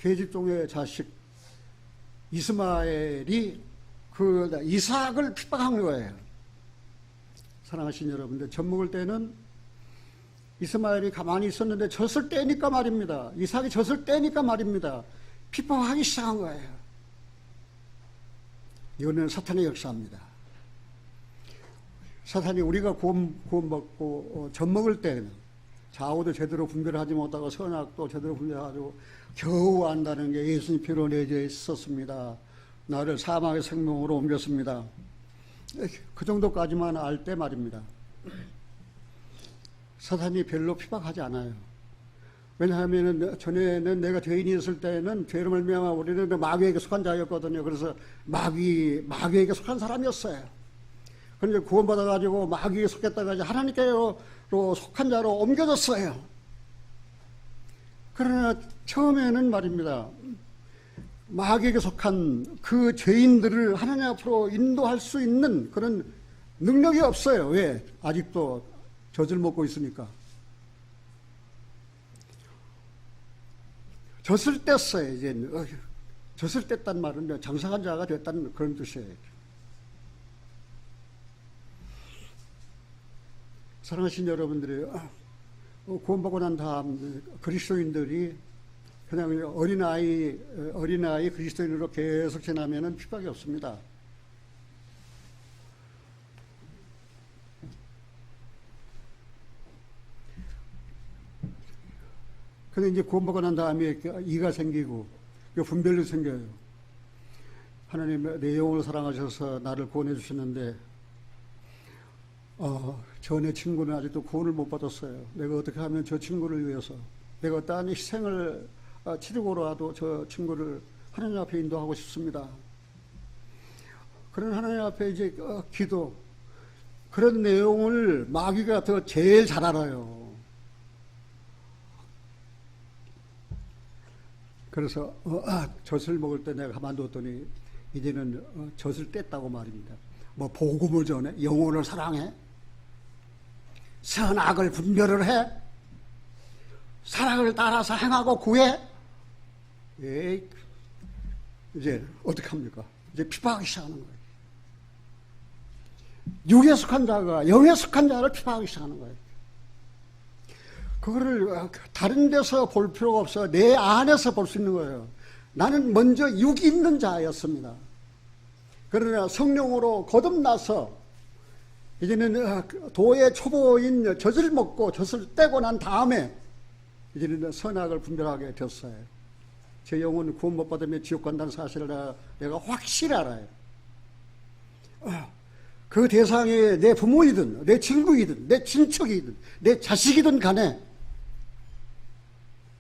계집종의 자식 이스마엘이 이삭을 핍박한 거예요. 사랑하신 여러분들, 젖 먹을 때는 이스마엘이 가만히 있었는데 젖을 떼니까 말입니다. 이삭이 젖을 떼니까 말입니다. 핍박하기 시작한 거예요. 이거는 사탄의 역사입니다. 사탄이 우리가 구원 먹고 젖 먹을 때는 좌우도 제대로 분별하지 못하고 선악도 제대로 분별하고 겨우 안다는 게 예수님 피로 내져 있었습니다. 나를 사망의 생명으로 옮겼습니다. 그 정도까지만 알 때 말입니다. 사탄이 별로 핍박하지 않아요. 왜냐하면 전에는 내가 죄인이었을 때는 죄로 말미암아 우리는 마귀에게 속한 자였거든요. 그래서 마귀에게 속한 사람이었어요. 그런데 구원받아가지고 마귀에 속했다가 이제 하나님께로 속한 자로 옮겨졌어요. 그러나 처음에는 말입니다, 마귀에게 속한 그 죄인들을 하나님 앞으로 인도할 수 있는 그런 능력이 없어요. 왜? 아직도 젖을 먹고 있으니까. 젖을 뗐어요. 이제 젖을 뗐단 말은 장사한 자가 됐다는 그런 뜻이에요. 사랑하신 여러분들이 구원받고 난 다음 그리스도인들이 그냥 어린아이 그리스도인으로 계속 지나면은 핍박이 없습니다. 근데 이제 구원받고 난 다음에 이가 생기고 분별도 생겨요. 하나님 내 영혼을 사랑하셔서 나를 구원해 주시는데 내 친구는 아직도 구원을 못 받았어요. 내가 어떻게 하면 저 친구를 위해서 내가 어떠한 희생을 치르고라도 저 친구를 하나님 앞에 인도하고 싶습니다. 그런 하나님 앞에 이제 기도, 그런 내용을 마귀가 제일 잘 알아요. 그래서 젖을 먹을 때 내가 가만두었더니 이제는 젖을 뗐다고 말입니다. 뭐 복음을 전해? 영혼을 사랑해? 선악을 분별을 해? 사랑을 따라서 행하고 구해? 에이, 이제 어떡합니까? 이제 핍박하기 시작하는 거예요. 육에 속한 자가 영에 속한 자를 핍박하기 시작하는 거예요. 그거를 다른 데서 볼 필요가 없어요. 내 안에서 볼 수 있는 거예요. 나는 먼저 육이 있는 자였습니다. 그러나 성령으로 거듭나서 이제는 도의 초보인 젖을 먹고 젖을 떼고 난 다음에 이제는 선악을 분별하게 됐어요. 제 영혼은 구원 못 받으면 지옥 간다는 사실을 내가 확실히 알아요. 그 대상이 내 부모이든 내 친구이든 내 친척이든 내 자식이든 간에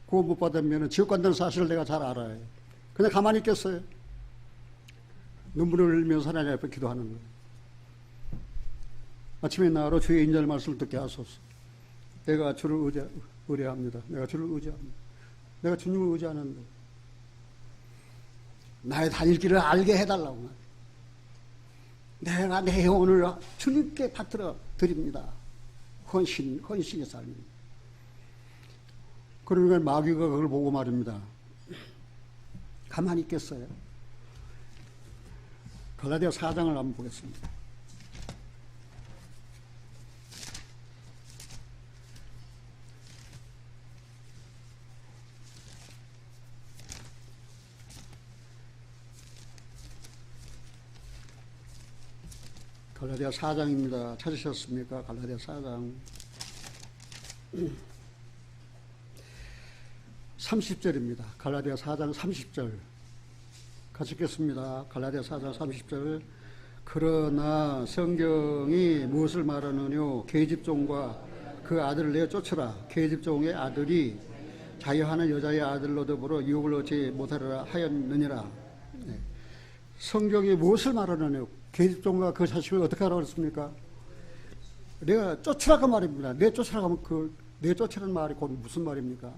구원 못 받으면 지옥 간다는 사실을 내가 잘 알아요. 그냥 가만히 있겠어요? 눈물을 흘리면서 하나님 앞에 기도하는 거예요. 아침에 나로 주의 인자의 말씀을 듣게 하소서. 내가 주를 의뢰합니다. 내가 주를 의지합니다. 내가 주님을 의지하는데 나의 다닐 길을 알게 해달라고 말이에요. 내가 내 영혼을 주님께 받들어 드립니다. 헌신의 삶입니다. 그러니까 마귀가 그걸 보고 말입니다. 가만히 있겠어요? 갈라디아 4장을 한번 보겠습니다. 갈라디아 4장입니다. 찾으셨습니까? 갈라디아 4장 30절입니다. 갈라디아 4장 30절 같이 읽겠습니다. 갈라디아 4장 30절. 그러나 성경이 무엇을 말하느뇨? 계집종과 그 아들을 내어 쫓으라. 계집종의 아들이 자유하는 여자의 아들로 더불어 유혹을 얻지 못하리라 하였느니라. 네. 성경이 무엇을 말하느뇨? 계집종과 그 자식을 어떻게 하라고 했습니까? 내가 쫓으라고 말입니다. 내 쫓으라고 하면 내 쫓으라는 말이 곧 무슨 말입니까?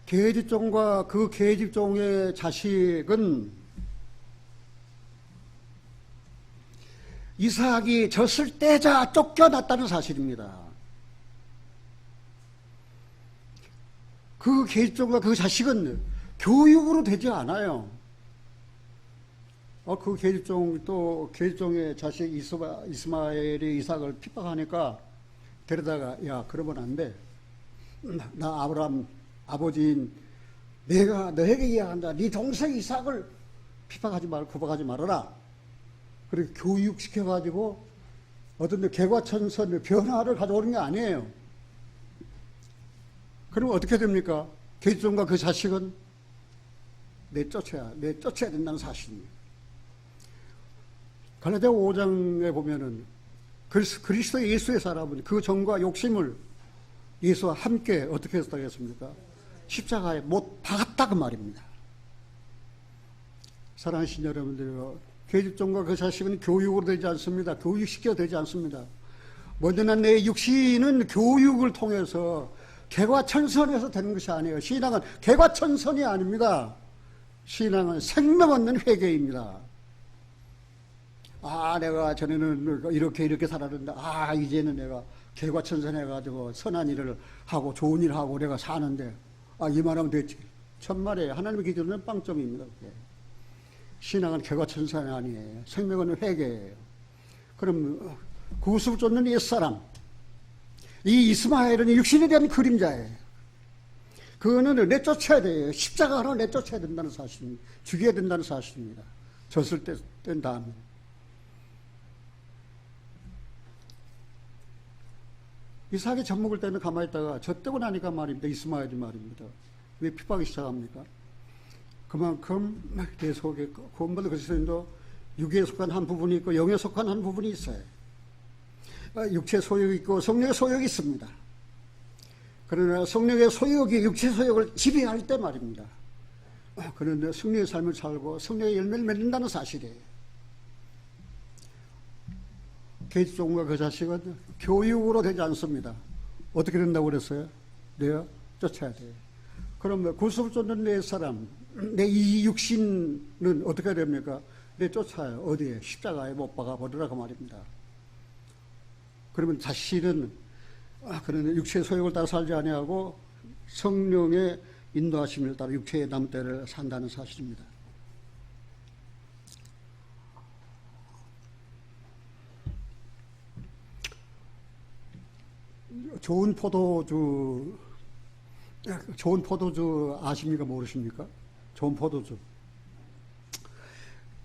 계집종과 그 계집종의 자식은 이삭이 졌을 때자 쫓겨났다는 사실입니다. 그 계집종과 그 자식은 교육으로 되지 않아요. 그 계집종의 자식 이스마엘이 이삭을 핍박하니까 데려다가, 야, 그러면 안 돼. 나 아브라함 아버지인 내가 너에게 이야기한다. 네 동생 이삭을 핍박하지 말고 구박하지 말아라. 그렇게 교육시켜가지고 어떤 개과천선의 변화를 가져오는 게 아니에요. 그러면 어떻게 됩니까? 계집종과 그 자식은 내쫓아야 된다는 사실입니다. 갈라디아 5장에 보면은 그리스도 예수의 사람은 그 정과 욕심을 예수와 함께 어떻게 했다고 했습니까? 십자가에 못 박았다 그 말입니다. 사랑하신 여러분들, 계집종과 그 자식은 교육으로 되지 않습니다. 교육시켜야 되지 않습니다. 먼저는 내 육신은 교육을 통해서 개과천선해서 되는 것이 아니에요. 신앙은 개과천선이 아닙니다. 신앙은 생명 얻는 회개입니다. 내가 전에는 이렇게 살았는데, 이제는 내가 개과천선해가지고 선한 일을 하고 좋은 일을 하고 내가 사는데, 이만하면 됐지. 천만에 하나님의 기준은 빵점입니다. 그게. 신앙은 개과천선이 아니에요. 생명은 회개예요. 그럼 구습을 쫓는 옛사람, 이 이스마엘은 육신에 대한 그림자예요. 그거는 내쫓아야 돼요. 십자가로 내쫓아야 된다는 사실입니다. 죽여야 된다는 사실입니다. 졌을 때 다음에. 이삭이 젖 먹을 때는 가만히 있다가 젖되고 나니까 말입니다. 이스마엘이 말입니다. 왜 핍박이 시작합니까? 그만큼 내 속에 구원받은 그리스도인도 육에 속한 한 부분이 있고 영에 속한 한 부분이 있어요. 육체 소욕이 있고 성령의 소욕이 있습니다. 그러나 성령의 소욕이 육체 소욕을 지배할 때 말입니다. 그런데 성령의 삶을 살고 성령의 열매를 맺는다는 사실이에요. 계집종과 그 자식은 교육으로 되지 않습니다. 어떻게 된다고 그랬어요? 내가 쫓아야 돼요. 그럼 구습을 쫓는 내 사람, 내 이 육신은 어떻게 됩니까? 내 쫓아요. 어디에? 십자가에 못 박아 버리라고 말입니다. 그러면 자신은 그런 육체의 소욕을 따라 살지 아니하고 성령의 인도하심을 따라 육체의 남대를 산다는 사실입니다. 좋은 포도주 아십니까? 모르십니까? 좋은 포도주.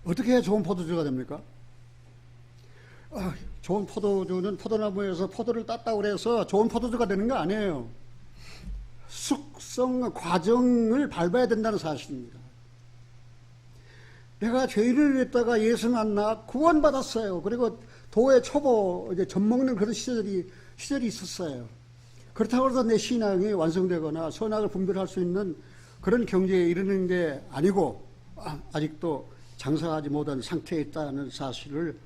어떻게 해야 좋은 포도주가 됩니까? 좋은 포도주는 포도나무에서 포도를 땄다고 해서 좋은 포도주가 되는 거 아니에요. 숙성 과정을 밟아야 된다는 사실입니다. 내가 죄인을 했다가 예수 만나 구원받았어요. 그리고 도의 초보 이제 젖 먹는 그런 시절이 있었어요. 그렇다고 해서 내 신앙이 완성되거나 선악을 분별할 수 있는 그런 경지에 이르는 게 아니고 아직도 장사하지 못한 상태에 있다는 사실을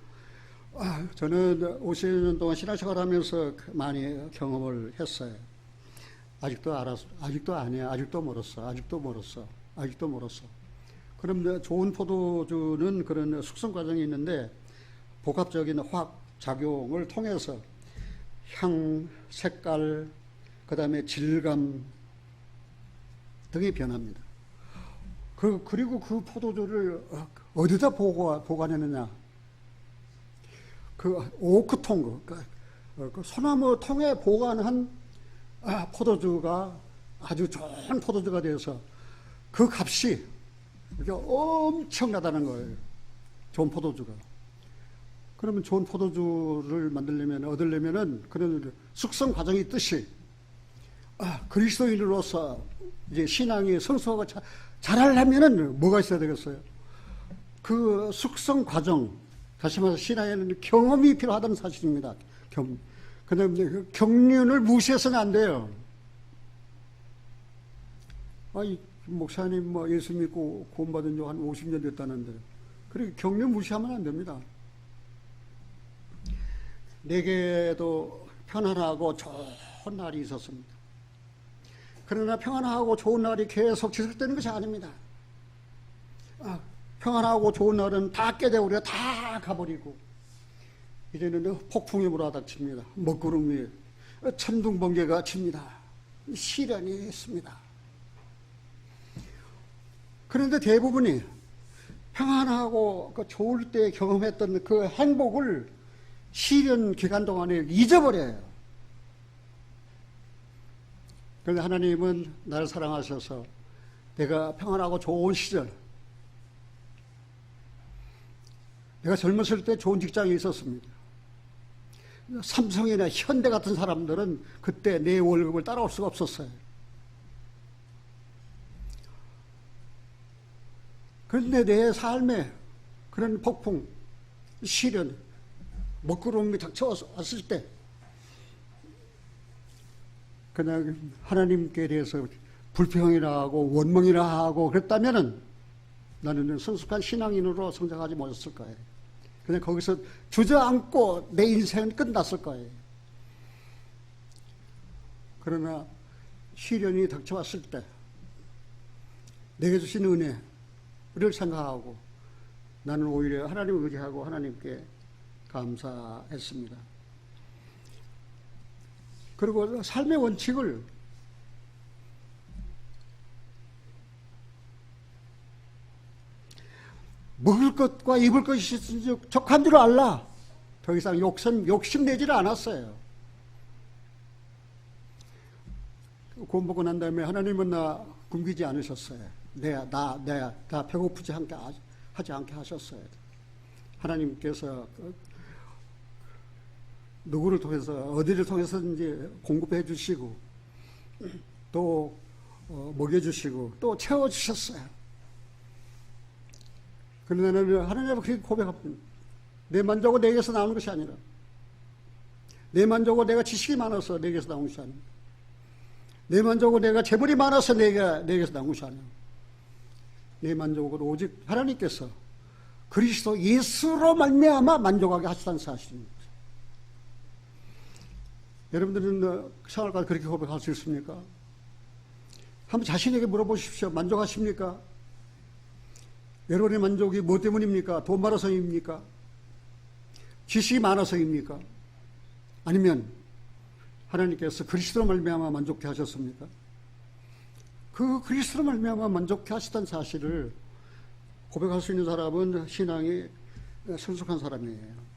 저는 50년 동안 신앙생활 하면서 많이 경험을 했어요. 아직도 아니야. 아직도 멀었어. 그럼 좋은 포도주는 그런 숙성 과정이 있는데 복합적인 화학 작용을 통해서 향, 색깔, 그 다음에 질감 등이 변합니다. 그리고 그 포도주를 어디다 보관했느냐? 그 오크통, 그 소나무 통에 보관한 포도주가 아주 좋은 포도주가 되어서 그 값이 엄청나다는 거예요. 좋은 포도주가. 그러면 좋은 포도주를 만들려면, 얻으려면은 그런 숙성 과정이 있듯이, 그리스도인으로서 이제 신앙이 성숙하고 잘하려면은 뭐가 있어야 되겠어요? 그 숙성 과정, 다시 말해서 신앙에는 경험이 필요하다는 사실입니다. 그다음에 그 경륜을 무시해서는 안 돼요. 목사님 뭐 예수 믿고 구원받은 지 한 50년 됐다는데, 그렇게 경륜 무시하면 안 됩니다. 내게도 편안하고 좋은 날이 있었습니다. 그러나 평안하고 좋은 날이 계속 지속되는 것이 아닙니다. 평안하고 좋은 날은 다 깨져버려, 다 가버리고, 이제는 폭풍이 몰아닥칩니다. 먹구름이, 천둥 번개가 칩니다. 시련이 있습니다. 그런데 대부분이 평안하고 좋을 때 경험했던 그 행복을 시련 기간 동안에 잊어버려요. 그런데 하나님은 나를 사랑하셔서 내가 평안하고 좋은 시절, 내가 젊었을 때 좋은 직장이 있었습니다. 삼성이나 현대 같은 사람들은 그때 내 월급을 따라올 수가 없었어요. 그런데 내 삶에 그런 폭풍, 시련, 먹구름이 닥쳐왔을 때 그냥 하나님께 대해서 불평이나 하고 원망이나 하고 그랬다면은 나는 성숙한 신앙인으로 성장하지 못했을 거예요. 그냥 거기서 주저앉고 내 인생은 끝났을 거예요. 그러나 시련이 닥쳐왔을 때 내게 주신 은혜를 생각하고 나는 오히려 하나님을 의지하고 하나님께 감사했습니다. 그리고 삶의 원칙을 먹을 것과 입을 것이 족한 줄 알라. 더 이상 욕심내지를 않았어요. 구원 받고 난 다음에 하나님은 나 굶기지 않으셨어요. 나 배고프지 않게 하지 않게 하셨어요. 하나님께서 누구를 통해서 어디를 통해서든지 공급해 주시고 또 먹여주시고 또 채워주셨어요. 그러나 나는 하나님 앞에 고백합니다. 내 만족은 내게서 나오는 것이 아니라, 내 만족은 내가 지식이 많아서 내게서 나온 것이 아니라, 내 만족은 내가 재물이 많아서 내게서 나온 것이 아니라, 내 만족은 오직 하나님께서 그리스도 예수로 말미암아 만족하게 하시다는 사실입니다. 여러분들은 생활과 그렇게 고백할 수 있습니까? 한번 자신에게 물어보십시오. 만족하십니까? 여러분의 만족이 뭐 때문입니까? 돈 많아서입니까? 지식이 많아서입니까? 아니면 하나님께서 그리스도로 말미암아 만족케 하셨습니까? 그 그리스도로 말미암아 만족케 하시다는 사실을 고백할 수 있는 사람은 신앙이 성숙한 사람이에요.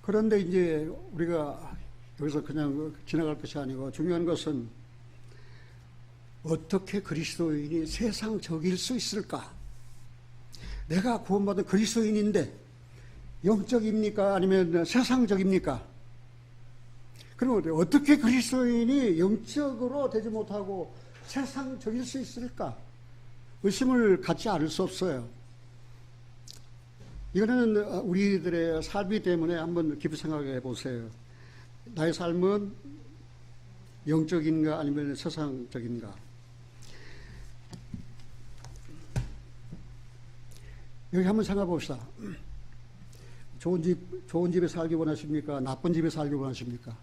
그런데 이제 우리가 여기서 그냥 지나갈 것이 아니고 중요한 것은 어떻게 그리스도인이 세상적일 수 있을까? 내가 구원받은 그리스도인인데 영적입니까? 아니면 세상적입니까? 그리고 어떻게 그리스도인이 영적으로 되지 못하고 세상적일 수 있을까? 의심을 갖지 않을 수 없어요. 이거는 우리들의 삶이기 때문에 한번 깊이 생각해 보세요. 나의 삶은 영적인가 아니면 세상적인가? 여기 한번 생각해 봅시다. 좋은 집에 살기 원하십니까? 나쁜 집에 살기 원하십니까?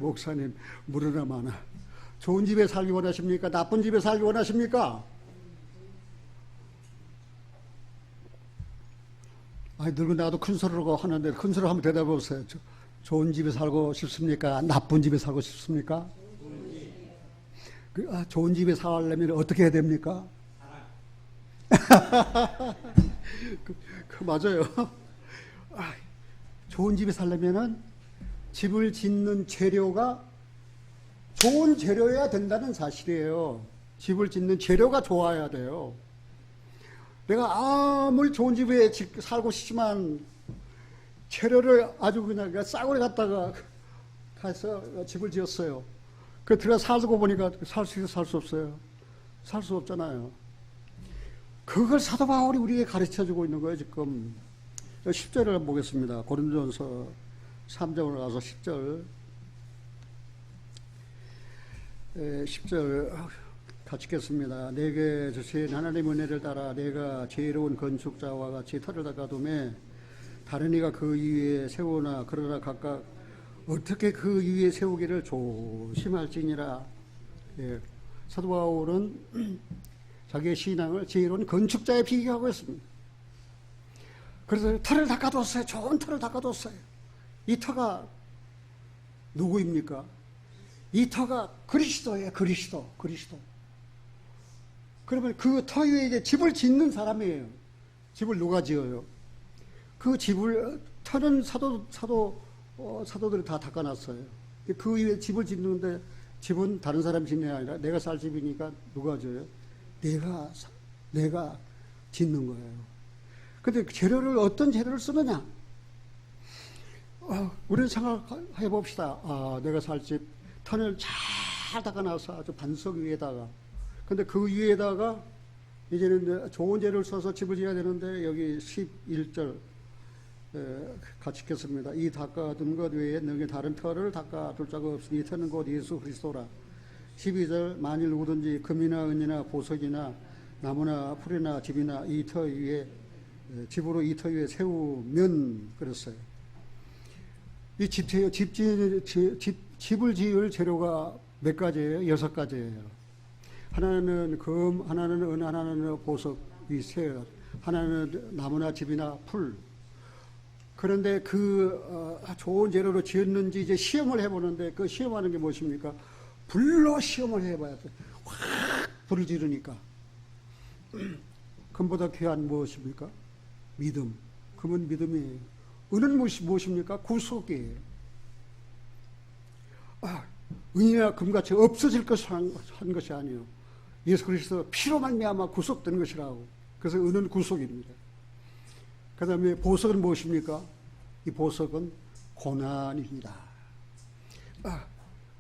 목사님, 물으나 마나. 좋은 집에 살기 원하십니까? 나쁜 집에 살기 원하십니까? 늙은 나도 큰 소리로 하는데 큰 소리로 한번 대답해 보세요. 좋은 집에 살고 싶습니까? 나쁜 집에 살고 싶습니까? 좋은 집에 살려면 어떻게 해야 됩니까? 맞아요. 좋은 집에 살려면은 집을 짓는 재료가 좋은 재료여야 된다는 사실이에요. 집을 짓는 재료가 좋아야 돼요. 내가 아무리 좋은 집에 살고 싶지만 재료를 아주 그냥 싸구려 갖다가 가서 집을 지었어요. 그 들어가 살고 보니까 살 수 있어, 살 수 없어요. 살 수 없잖아요. 그걸 사도 바울이 우리에게 가르쳐주고 있는 거예요, 지금. 10절을 보겠습니다. 고린도전서 3장으로 가서 10절 같이 읽겠습니다. 내게 주신 하나님의 은혜를 따라 내가 지혜로운 건축자와 같이 터를 닦아두매 다른 이가 그 위에 세우나 그러나 각각 어떻게 그 위에 세우기를 조심할지니라. 예, 사도 바울은 자기의 신앙을 지혜로운 건축자에 비교하고 있습니다. 그래서 터를 닦아뒀어요. 좋은 터를 닦아뒀어요. 이 터가 누구입니까? 이 터가 그리스도예요. 그리스도. 그러면 그 터 위에 이제 집을 짓는 사람이에요. 집을 누가 지어요? 그 집을 터는 사도들이 다 닦아놨어요. 그 위에 집을 짓는데 집은 다른 사람이 짓는 게 아니라 내가 살 집이니까 누가 지어요? 내가 짓는 거예요. 근데 재료를 어떤 재료를 쓰느냐? 우리는 생각해 봅시다. 내가 살 집 터널 잘 닦아놔서 아주 반석 위에다가. 근데 그 위에다가 이제는 좋은 재료를 써서 집을 지어야 되는데 여기 11절 같이 읽겠습니다. 이 닦아둔 것 외에 너희 다른 터를 닦아둘 자가 없으니 이 터는 곧 예수 그리스도라. 12절 만일 누구든지 금이나 은이나 보석이나 나무나 풀이나 집이나 이 터 위에 집으로 이 터 위에 세우면 그랬어요. 이 집을 지을 재료가 몇 가지예요? 6가지예요. 하나는 금, 하나는 은, 하나는 보석, 이 세, 하나는 나무나 집이나 풀. 그런데 그 좋은 재료로 지었는지 이제 시험을 해보는데 그 시험하는 게 무엇입니까? 불로 시험을 해봐야 돼. 확 불을 지르니까. 금보다 귀한 무엇입니까? 믿음. 금은 믿음이에요. 은은 무엇입니까? 구속이에요. 은이나 금같이 없어질 것을 한 것이 아니에요. 예수 그리스도 피로 말미암아 구속되는 것이라고. 그래서 은은 구속입니다. 그 다음에 보석은 무엇입니까? 이 보석은 고난입니다.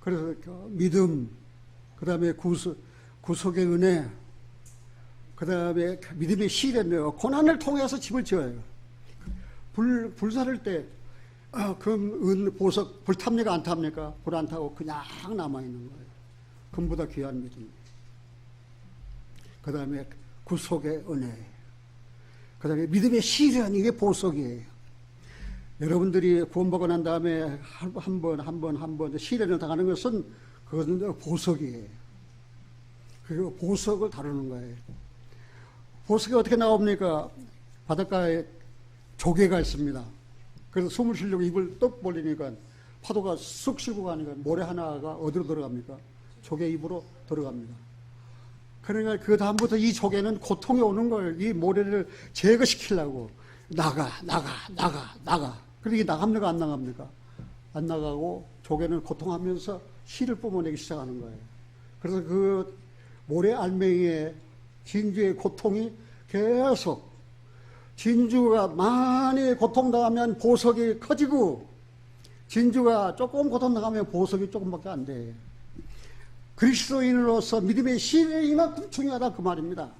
그래서 믿음, 그 다음에 구속의 은혜, 그 다음에 믿음의 시련이요. 고난을 통해서 집을 지어요. 불 살을 때, 금, 은, 보석, 불 탑니까? 안 탑니까? 불 안 타고 그냥 남아있는 거예요. 금보다 귀한 믿음. 그 다음에 구속의 은혜. 그 다음에 믿음의 시련, 이게 보석이에요. 여러분들이 구원받고 난 다음에 한 번 시련을 당하는 것은 그것은 보석이에요. 그리고 보석을 다루는 거예요. 보석이 어떻게 나옵니까? 바닷가에 조개가 있습니다. 그래서 숨을 쉬려고 입을 떡 벌리니까 파도가 쑥 실고 가니까 모래 하나가 어디로 들어갑니까? 조개 입으로 들어갑니다. 그러니까 그 다음부터 이 조개는 고통이 오는 거예요. 이 모래를 제거시키려고 나가. 그러니까 나갑니까? 안 나갑니까? 안 나가고 조개는 고통하면서 씨를 뿜어내기 시작하는 거예요. 그래서 그 모래 알맹이의 진주의 고통이 계속, 진주가 많이 고통당하면 보석이 커지고 진주가 조금 고통당하면 보석이 조금밖에 안 돼. 그리스도인으로서 믿음의 시련이 이만큼 중요하다 그 말입니다.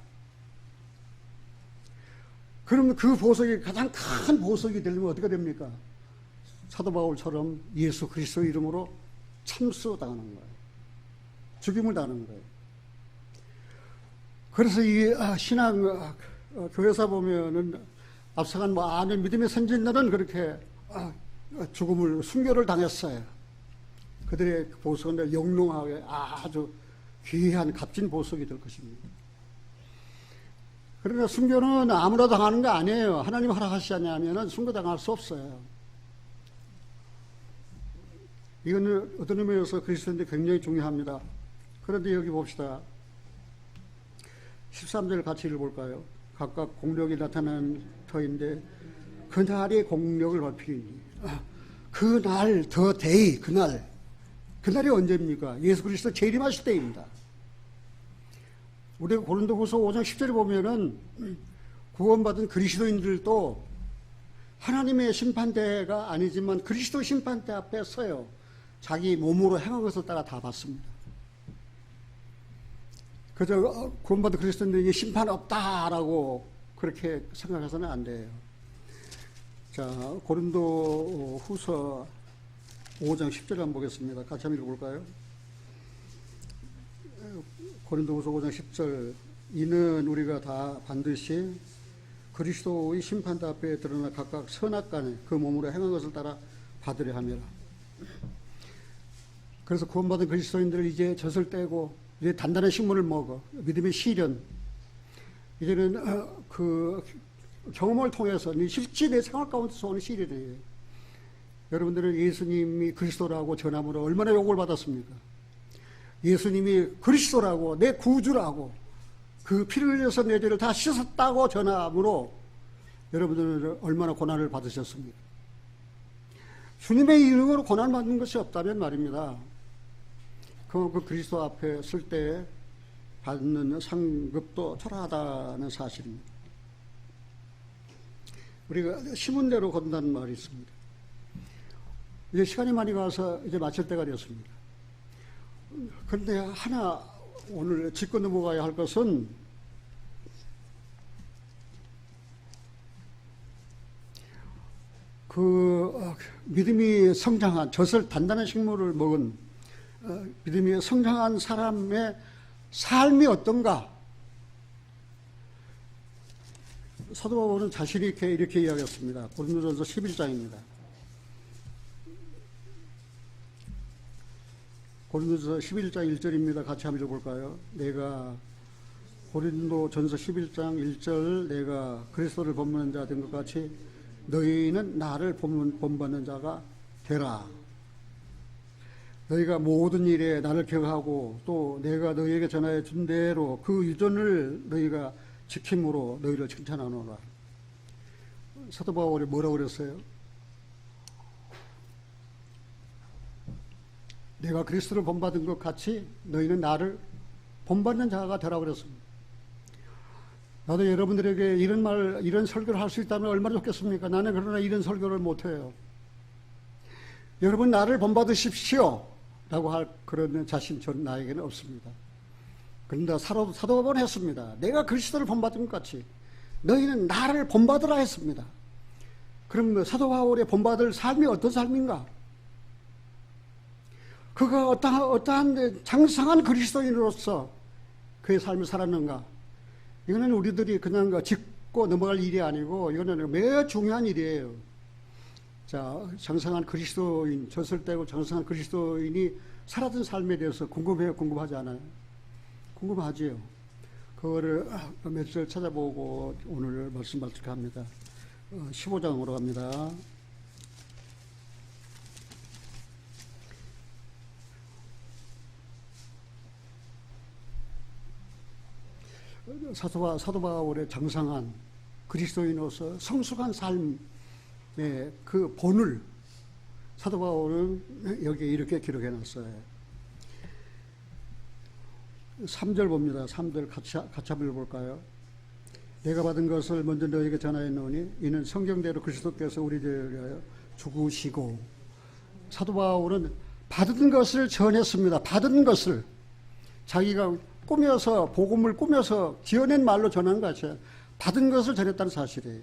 그러면 그 보석이 가장 큰 보석이 되려면 어떻게 됩니까? 사도 바울처럼 예수 그리스도 이름으로 참수당하는 거예요. 죽임을 당하는 거예요. 그래서 이 신앙 교회사 보면은 앞서간 많은 믿음의 선진들은 그렇게 죽음을 순교를 당했어요. 그들의 보석은 영롱하게 아주 귀한 값진 보석이 될 것입니다. 그러나 순교는 아무나 당하는 게 아니에요. 하나님 허락하시지 않으면 순교 당할 수 없어요. 이거는 어떤 의미에서 그리스도인데 굉장히 중요합니다. 그런데 여기 봅시다. 13절 같이 읽어볼까요? 각각 공력이 나타나는 터인데 그날의 공력을 발표하니 그날 더 데이 그날이 언제입니까? 예수 그리스도 재림하실 때입니다. 우리가 고린도후서 5장 10절에 보면은 구원받은 그리스도인들도 하나님의 심판대가 아니지만 그리스도 심판대 앞에 서요. 자기 몸으로 행한 것을 따라 다 받습니다. 그저 구원받은 그리스도인들이 심판 없다라고 그렇게 생각해서는 안 돼요. 자, 고린도 후서 5장 10절 한번 보겠습니다. 같이 한번 읽어볼까요? 고린도 후서 5장 10절. 이는 우리가 다 반드시 그리스도의 심판대 앞에 드러나 각각 선악간에 그 몸으로 행한 것을 따라 받으려 함이라. 그래서 구원받은 그리스도인들을 이제 젖을 떼고 이제 단단한 식물을 먹어. 믿음의 시련. 이제는 그 경험을 통해서 실제 내 생활 가운데서 오는 시련이에요. 여러분들은 예수님이 그리스도라고 전함으로 얼마나 욕을 받았습니까? 예수님이 그리스도라고 내 구주라고 그 피를 흘려서 내 죄를 다 씻었다고 전함으로 여러분들은 얼마나 고난을 받으셨습니까? 주님의 이름으로 고난 받는 것이 없다면 말입니다. 그 그리스도 앞에 쓸 때 받는 상급도 초라하다는 사실입니다. 우리가 심은 대로 건다는 말이 있습니다. 이제 시간이 많이 가서 이제 마칠 때가 되었습니다. 그런데 하나 오늘 짚고 넘어가야 할 것은 그 믿음이 성장한 젖을 단단한 식물을 먹은 믿음이 성장한 사람의 삶이 어떤가? 사도 바울은 자신 있게 이렇게 이야기했습니다. 고린도전서 11장입니다. 고린도전서 11장 1절입니다. 같이 한번 읽어볼까요? 내가 고린도전서 11장 1절 내가 그리스도를 본받는 자 된 것 같이 너희는 나를 본받는 자가 되라. 너희가 모든 일에 나를 기억하고 또 내가 너희에게 전하여 준 대로 그 유전을 너희가 지킴으로 너희를 칭찬하노라. 사도 바울이 뭐라고 그랬어요? 내가 그리스도를 본받은 것 같이 너희는 나를 본받는 자가 되라고 그랬습니다. 나도 여러분들에게 이런 설교를 할 수 있다면 얼마나 좋겠습니까? 나는 그러나 이런 설교를 못해요. 여러분 나를 본받으십시오 라고 할 그런 자신 전 나에게는 없습니다. 그런데 사도 바울은 했습니다. 내가 그리스도를 본받은 것 같이 너희는 나를 본받으라 했습니다. 그럼 사도 바울의 본받을 삶이 어떤 삶인가? 그가 어떠한 장성한 그리스도인으로서 그의 삶을 살았는가? 이거는 우리들이 그냥 짚고 넘어갈 일이 아니고 이거는 매우 중요한 일이에요. 자, 장성한 그리스도인, 젖을 떼고 장성한 그리스도인이 살았던 삶에 대해서 궁금해요? 궁금하지 않아요? 궁금하지요. 그거를 몇 절 찾아보고 오늘 말씀 마칠까 합니다. 15장으로 갑니다. 사도 바울의 장성한 그리스도인으로서 성숙한 삶의 그 본을 사도 바울은 여기에 이렇게 기록해 놨어요. 3절 봅니다. 3절 같이 한번 볼까요? 내가 받은 것을 먼저 너에게 전하였노니 이는 성경대로 그리스도께서 우리들을 위하여 죽으시고. 사도 바울은 받은 것을 전했습니다. 받은 것을 자기가 꾸며서 복음을 꾸며서 지어낸 말로 전하는 것이 받은 것을 전했다는 사실이에요.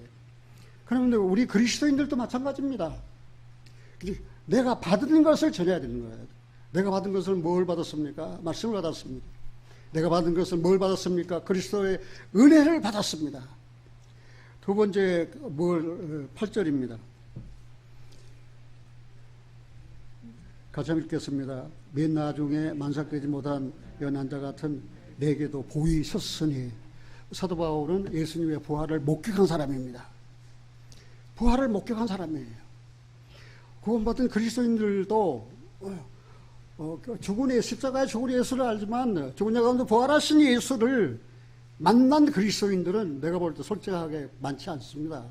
그런데 우리 그리스도인들도 마찬가지입니다. 내가 받은 것을 전해야 되는 거예요. 내가 받은 것을 뭘 받았습니까? 말씀을 받았습니다. 내가 받은 것을 뭘 받았습니까? 그리스도의 은혜를 받았습니다. 두 번째 8절입니다. 같이 한번 읽겠습니다. 맨 나중에 만삭되지 못한 연한자 같은 내게도 보이 섰으니. 사도 바울은 예수님의 부활을 목격한 사람입니다. 부활을 목격한 사람이에요. 구원받은 그리스도인들도 죽은 십자가의 죽은 예수를 알지만 죽은 자 가운데 부활하신 예수를 만난 그리스도인들은 내가 볼 때 솔직하게 많지 않습니다.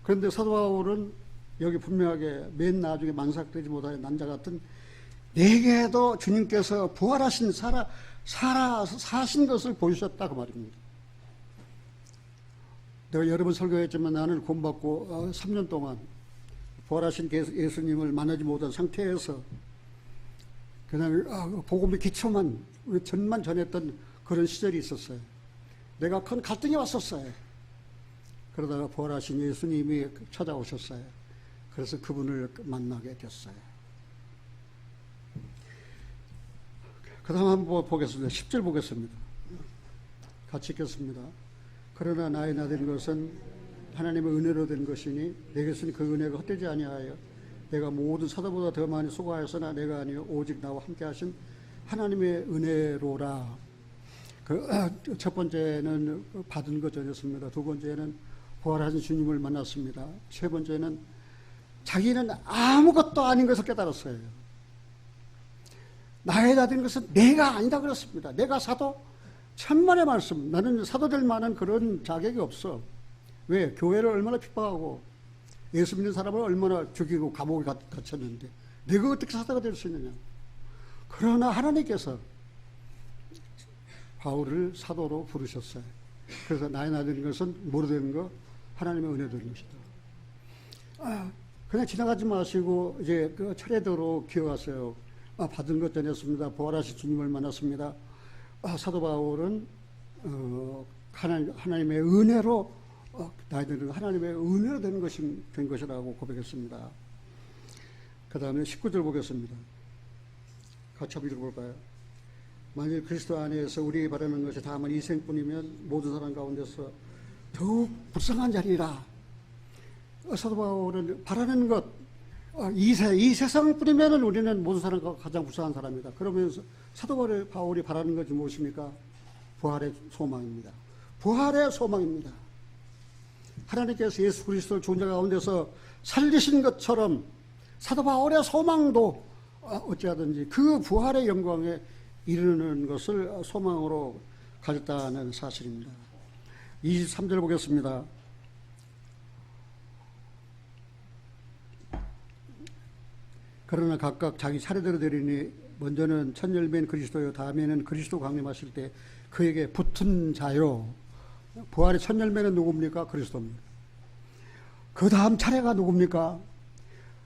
그런데 사도 바울은 여기 분명하게 맨 나중에 만삭되지 못한 난자 같은 내게도 주님께서 부활하신 사신 것을 보여주셨다 그 말입니다. 내가 여러 번 설교했지만 나는 구원받고 3년 동안 부활하신 예수님을 만나지 못한 상태에서 그냥 복음의 기초만 전만 전했던 그런 시절이 있었어요. 내가 큰 갈등이 왔었어요. 그러다가 부활하신 예수님이 찾아오셨어요. 그래서 그분을 만나게 됐어요. 그 다음 한번 보겠습니다. 10절 보겠습니다. 같이 읽겠습니다. 그러나 나의 나된 것은 하나님의 은혜로 된 것이니 내게서는 그 은혜가 헛되지 아니하여 내가 모든 사도보다 더 많이 수고하였으나 내가 아니요 오직 나와 함께 하신 하나님의 은혜로라. 첫 번째는 받은 것 전했습니다. 두 번째는 부활하신 주님을 만났습니다. 세 번째는 자기는 아무것도 아닌 것을 깨달았어요. 나의 나된 것은 내가 아니다 그랬습니다. 내가 사도? 천만의 말씀. 나는 사도 될 만한 그런 자격이 없어. 왜? 교회를 얼마나 핍박하고 예수 믿는 사람을 얼마나 죽이고 감옥에 갇혔는데 내가 어떻게 사도가 될 수 있느냐. 그러나 하나님께서 바울을 사도로 부르셨어요. 그래서 나의 나된 것은 뭐로 되는 거? 하나님의 은혜로 되는 것이다. 그냥 지나가지 마시고 이제 그 차례대로 기억하세요. 받은 것 전했습니다. 부활하신 주님을 만났습니다. 사도 바울은 하나님의 은혜로 나이들은 하나님의 은혜로 된 것이라고 고백했습니다. 그 다음에 19절 보겠습니다. 같이 한번 읽어볼까요? 만일 그리스도 안에서 우리에게 바라는 것이 다만 이 생뿐이면 모든 사람 가운데서 더욱 불쌍한 자리라. 사도 바울은 바라는 것 이 세상뿐이면 우리는 모든 사람과 가장 불쌍한 사람이다. 그러면서 사도 바울이 바라는 것이 무엇입니까? 부활의 소망입니다. 부활의 소망입니다. 하나님께서 예수 그리스도를 존재 가운데서 살리신 것처럼 사도 바울의 소망도 어찌하든지 그 부활의 영광에 이르는 것을 소망으로 가졌다는 사실입니다. 23절 보겠습니다. 그러나 각각 자기 차례대로 되리니 먼저는 첫 열매인 그리스도요 다음에는 그리스도 강림하실 때 그에게 붙은 자요. 부활의 첫 열매는 누굽니까? 그리스도입니다. 그 다음 차례가 누굽니까?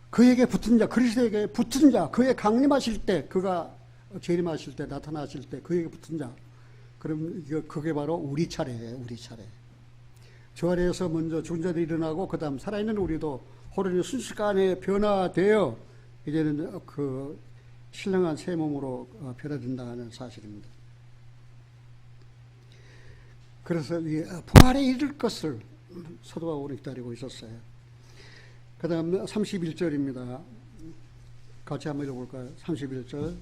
그에게 붙은 자, 그리스도에게 붙은 자, 그의 강림하실 때, 그가 재림하실 때, 나타나실 때 그에게 붙은 자. 그럼 그게 바로 우리 차례예요. 우리 차례. 주 안에서 먼저 죽은 자들이 일어나고 그 다음 살아있는 우리도 호련히 순식간에 변화되어 이제는 그 신령한 새 몸으로 변화된다는 사실입니다. 그래서 부활에 이를 것을 사도 바울이 기다리고 있었어요. 그 다음 31절입니다. 같이 한번 읽어볼까요? 31절.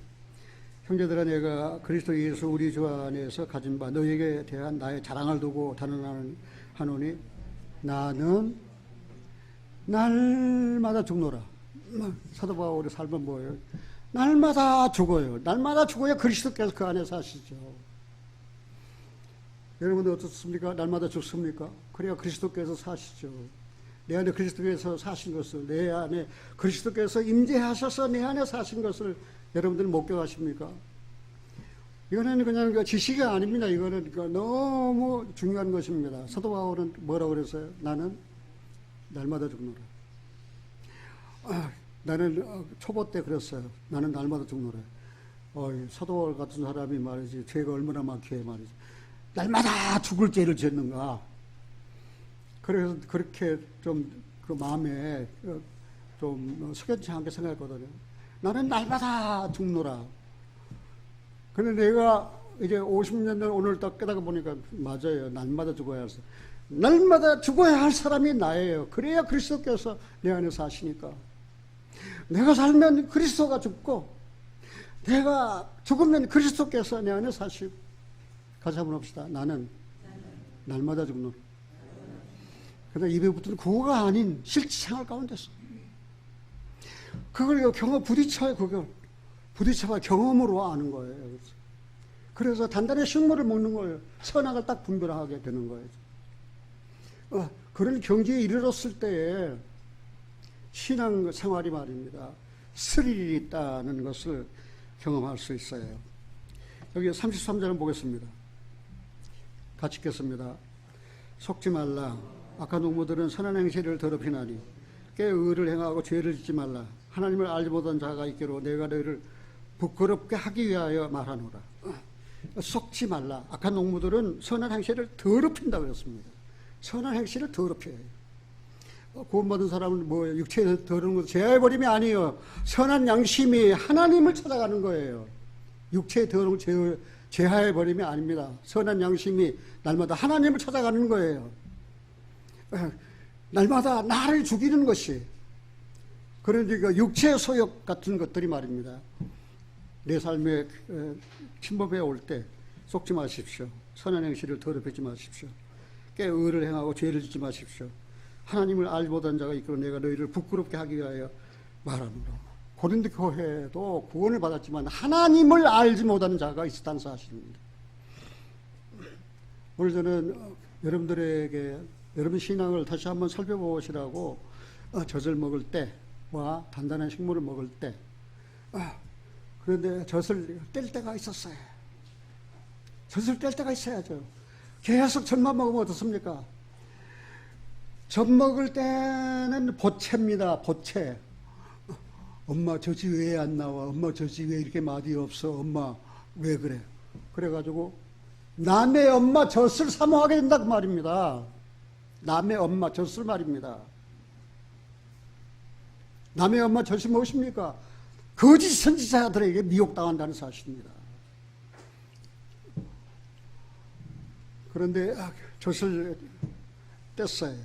형제들아 내가 그리스도 예수 우리 주 안에서 가진 바 너에게 대한 나의 자랑을 두고 단언하노니 나는 날마다 죽노라. 사도 바울의 삶은 뭐예요? 날마다 죽어요. 날마다 죽어야 그리스도께서 그 안에 사시죠. 여러분들 어떻습니까? 날마다 죽습니까? 그래야 그리스도께서 사시죠. 내 안에 그리스도께서 사신 것을, 내 안에 그리스도께서 임재하셔서 내 안에 사신 것을 여러분들 목격하십니까? 이거는 그냥 지식이 아닙니다. 이거는 너무 중요한 것입니다. 사도 바울은 뭐라고 그랬어요? 나는 날마다 죽노라. 나는 초보 때 그랬어요. 나는 날마다 죽노라. 사도 바울 같은 사람이 말이지, 죄가 얼마나 많기에 말이지. 날마다 죽을 죄를 짓는가. 그래서 그렇게 좀 그 마음에 좀 석연치 않게 생각했거든요. 나는 날마다 죽노라. 근데 내가 이제 50년 전 오늘 딱 깨닫고 보니까 맞아요. 날마다 죽어야 할 사람. 날마다 죽어야 할 사람이 나예요. 그래야 그리스도께서 내 안에 사시니까. 내가 살면 그리스도가 죽고 내가 죽으면 그리스도께서 내 안에 사시고. 같이 한번 합시다. 나는 날마다 죽노라. 그러나 입에 붙은 구호가 아닌 실제 생활 가운데서 그걸 경험 부딪혀요. 그걸 부딪혀봐 경험으로 아는 거예요. 그래서 단단히 식물을 먹는 거예요. 선악을 딱 분별하게 되는 거예요. 그런 경지에 이르렀을 때에 신앙 생활이 말입니다. 스릴이 있다는 것을 경험할 수 있어요. 여기 33절을 보겠습니다. 같이 읽겠습니다. 속지 말라. 악한 농부들은 선한 행실을 더럽히나니 꽤 의를 행하고 죄를 짓지 말라. 하나님을 알지 못한 자가 있기로 내가 너희를 부끄럽게 하기 위하여 말하노라. 속지 말라. 악한 농부들은 선한 행실을 더럽힌다고 했습니다. 선한 행실을 더럽혀요. 구원받은 사람은 뭐 육체에 더러운 것도 제하의 버림이 아니에요. 선한 양심이 하나님을 찾아가는 거예요. 육체에 더러운 제하의 버림이 아닙니다. 선한 양심이 날마다 하나님을 찾아가는 거예요. 날마다 나를 죽이는 것이. 그러니까 육체의 소욕 같은 것들이 말입니다. 내 삶에 침범해 올 때 속지 마십시오. 선한 행실을 더럽히지 마십시오. 꽤 의를 행하고 죄를 짓지 마십시오. 하나님을 알지 못한 자가 있기로 내가 너희를 부끄럽게 하기 위하여 말하노라. 고린도 교회도 구원을 받았지만 하나님을 알지 못하는 자가 있었다는 사실입니다. 오늘 저는 여러분들에게 여러분 신앙을 다시 한번 살펴보시라고 젖을 먹을 때와 단단한 식물을 먹을 때 그런데 젖을 뗄 때가 있었어요. 젖을 뗄 때가 있어야죠. 계속 젖만 먹으면 어떻습니까? 젖 먹을 때는 보채입니다. 보채. 엄마 젖이 왜 안 나와? 엄마 젖이 왜 이렇게 맛이 없어? 엄마 왜 그래? 그래가지고 남의 엄마 젖을 사모하게 된다 그 말입니다. 남의 엄마 젖을 말입니다. 남의 엄마 젖이 무엇입니까? 거짓 선지자들에게 미혹당한다는 사실입니다. 그런데 젖을 뗐어요.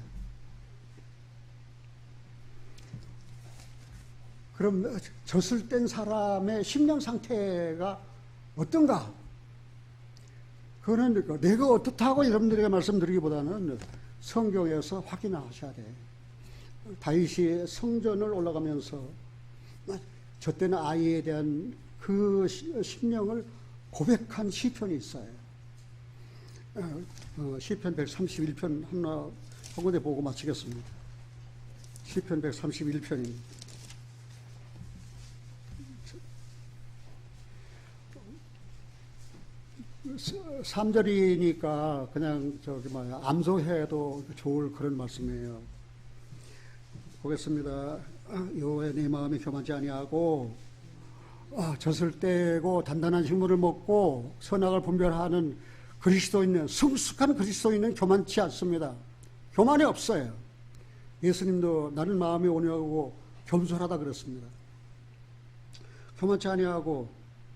그럼 젖을 뗀 사람의 심령 상태가 어떤가? 그거는 내가 어떻다고 여러분들에게 말씀드리기보다는 성경에서 확인하셔야 돼. 다윗이 성전을 올라가면서 젖된 아이에 대한 그 심령을 고백한 시편이 있어요. 시편 131편 하나 한 군데 보고 마치겠습니다. 시편 131편입니다. 3절이니까 그냥 암송해도 좋을 그런 말씀이에요. 보겠습니다. 여호와의 내 마음이 교만치 아니하고 젖을 떼고 단단한 식물을 먹고 선악을 분별하는 그리스도인은 성숙한 그리스도인은 교만치 않습니다. 교만이 없어요. 예수님도 나는 마음이 온유하고 겸손하다 그랬습니다. 교만치 아니하고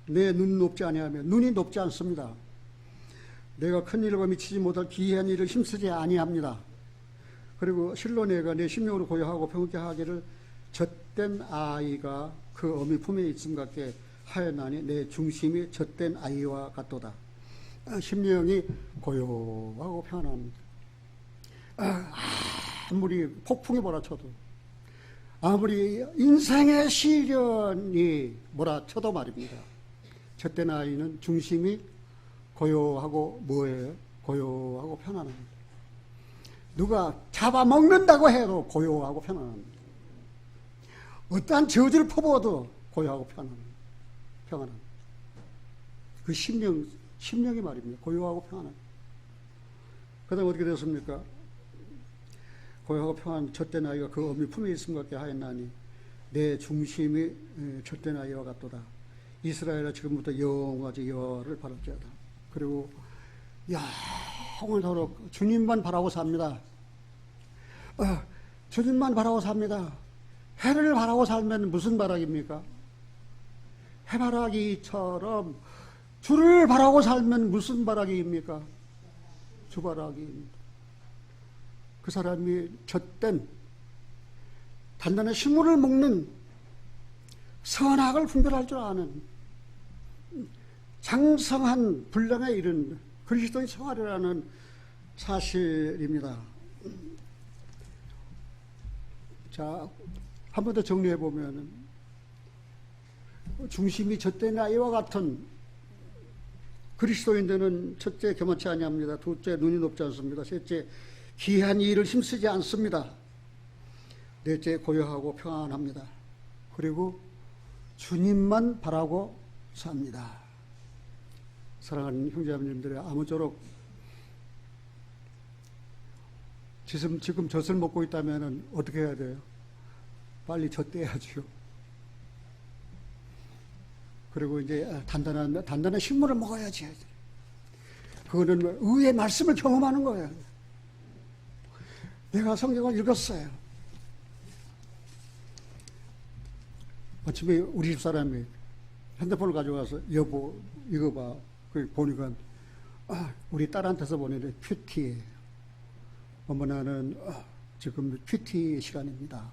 내 눈 높지 아니하며 눈이 높지 않습니다. 내가 큰 일과 미치지 못할 기이한 일을 힘쓰지 아니합니다. 그리고 실로 내가 내 심령으로 고요하고 평온케 하기를 젖된 아이가 그 어미 품에 있음 같게 하였나니 내 중심이 젖된 아이와 같도다. 심령이 고요하고 평안합니다. 아무리 폭풍이 몰아쳐도 아무리 인생의 시련이 몰아쳐도 말입니다. 젖된 아이는 중심이 고요하고 뭐예요? 고요하고 편안합니다. 누가 잡아먹는다고 해도 고요하고 편안합니다. 어떠한 저주를 퍼부어도 고요하고 평안합니다. 그 심령이 말입니다. 고요하고 평안합니다. 그 다음 어떻게 되었습니까? 고요하고 평안 젖된 아이가 그 어미 품에 있음 같게 하였나니 내 중심이 젖된 아이와 같도다. 이스라엘아 지금부터 영원까지 여호와를 바랄지어다. 그리고 영원토록 주님만 바라고 삽니다. 주님만 바라고 삽니다. 해를 바라고 살면 무슨 바라기입니까? 해바라기처럼 주를 바라고 살면 무슨 바라기입니까? 주바라기입니다. 그 사람이 젖된 단단한 식물을 먹는 선악을 분별할 줄 아는 장성한 분량에 이른 그리스도의 생활이라는 사실입니다. 자, 한 번 더 정리해 보면 중심이 젖된 아이와 같은 그리스도인들은 첫째 교만치 아니합니다. 둘째 눈이 높지 않습니다. 셋째 기이한 일을 힘쓰지 않습니다. 넷째 고요하고 평안합니다. 그리고 주님만 바라고 삽니다. 사랑하는 형제자매님들의 아무쪼록 지금 젖을 먹고 있다면 어떻게 해야 돼요? 빨리 젖 떼야죠. 그리고 이제 단단한 식물을 먹어야지. 그거는 의의 말씀을 경험하는 거예요. 내가 성경을 읽었어요. 아침에 우리 집 사람이 핸드폰을 가져와서 여보 이거 봐. 보니까 우리 딸한테서 보내는 큐티예요. 어머 나는 지금 큐티 시간입니다.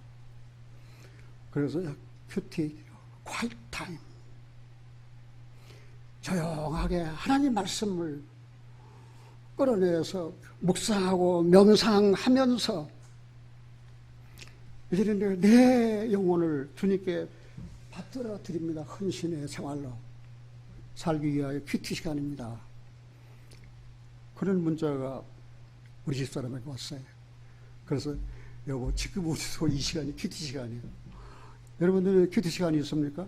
그래서 큐티 quiet time 조용하게 하나님 말씀을 끌어내서 묵상하고 명상하면서 이제는 내 영혼을 주님께 받들어 드립니다. 헌신의 생활로 살기 위하여 큐티 시간입니다. 그런 문자가 우리 집사람에게 왔어요. 그래서 여보 지금 우리도 이 시간이 큐티 시간이에요. 여러분들은 큐티 시간이 있습니까?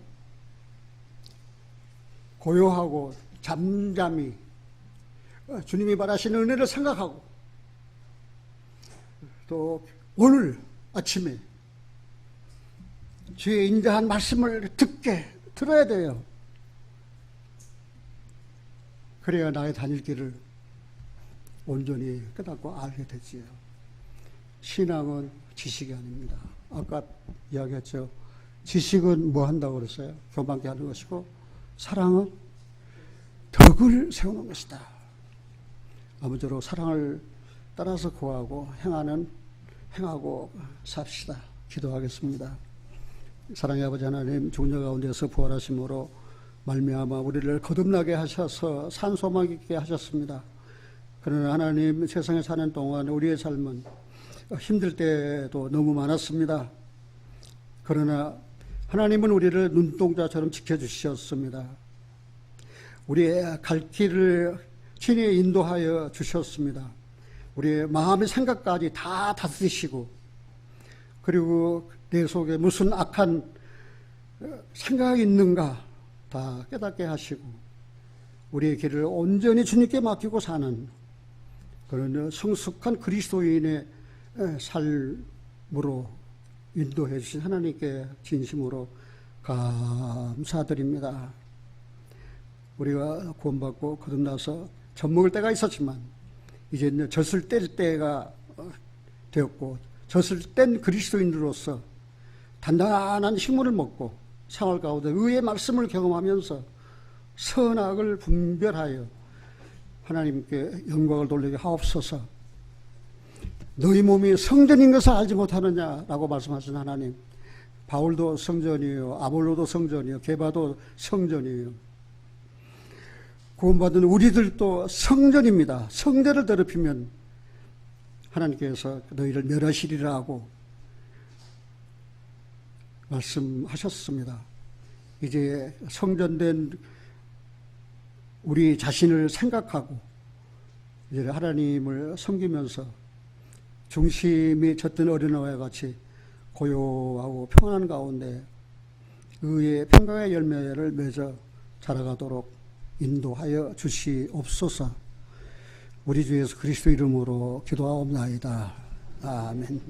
고요하고 잠잠히 주님이 바라시는 은혜를 생각하고 또 오늘 아침에 주의 인자한 말씀을 들어야 돼요. 그래야 나의 다닐 길을 온전히 깨닫고 알게 되지요. 신앙은 지식이 아닙니다. 아까 이야기했죠. 지식은 뭐 한다고 그랬어요? 교만케 하는 것이고 사랑은 덕을 세우는 것이다. 아무쪼록 사랑을 따라서 구하고 행하고 삽시다. 기도하겠습니다. 사랑의 아버지 하나님, 중녀 가운데서 부활하심으로 말미암아 우리를 거듭나게 하셔서 산소망 있게 하셨습니다. 그러나 하나님, 세상에 사는 동안 우리의 삶은 힘들 때도 너무 많았습니다. 그러나 하나님은 우리를 눈동자처럼 지켜주셨습니다. 우리의 갈 길을 친히 인도하여 주셨습니다. 우리의 마음의 생각까지 다 다스리시고, 그리고 내 속에 무슨 악한 생각이 있는가 다 깨닫게 하시고, 우리의 길을 온전히 주님께 맡기고 사는 그런 성숙한 그리스도인의 삶으로 인도해 주신 하나님께 진심으로 감사드립니다. 우리가 구원받고 거듭나서 젖먹을 때가 있었지만 이제 젖을 뗄 때가 되었고, 젖을 뗀 그리스도인으로서 단단한 식물을 먹고 생활 가운데 의의 말씀을 경험하면서 선악을 분별하여 하나님께 영광을 돌리게 하옵소서. 너희 몸이 성전인 것을 알지 못하느냐라고 말씀하신 하나님, 바울도 성전이에요. 아볼로도 성전이에요. 게바도 성전이에요. 구원받은 우리들도 성전입니다. 성전을 더럽히면 하나님께서 너희를 멸하시리라 하고 말씀하셨습니다. 이제 성전된 우리 자신을 생각하고 이제 하나님을 섬기면서 중심이 젖든 어린아이와 같이 고요하고 평안한 가운데 의의 평강의 열매를 맺어 자라가도록 인도하여 주시옵소서. 우리 주 예수 그리스도 이름으로 기도하옵나이다. 아멘.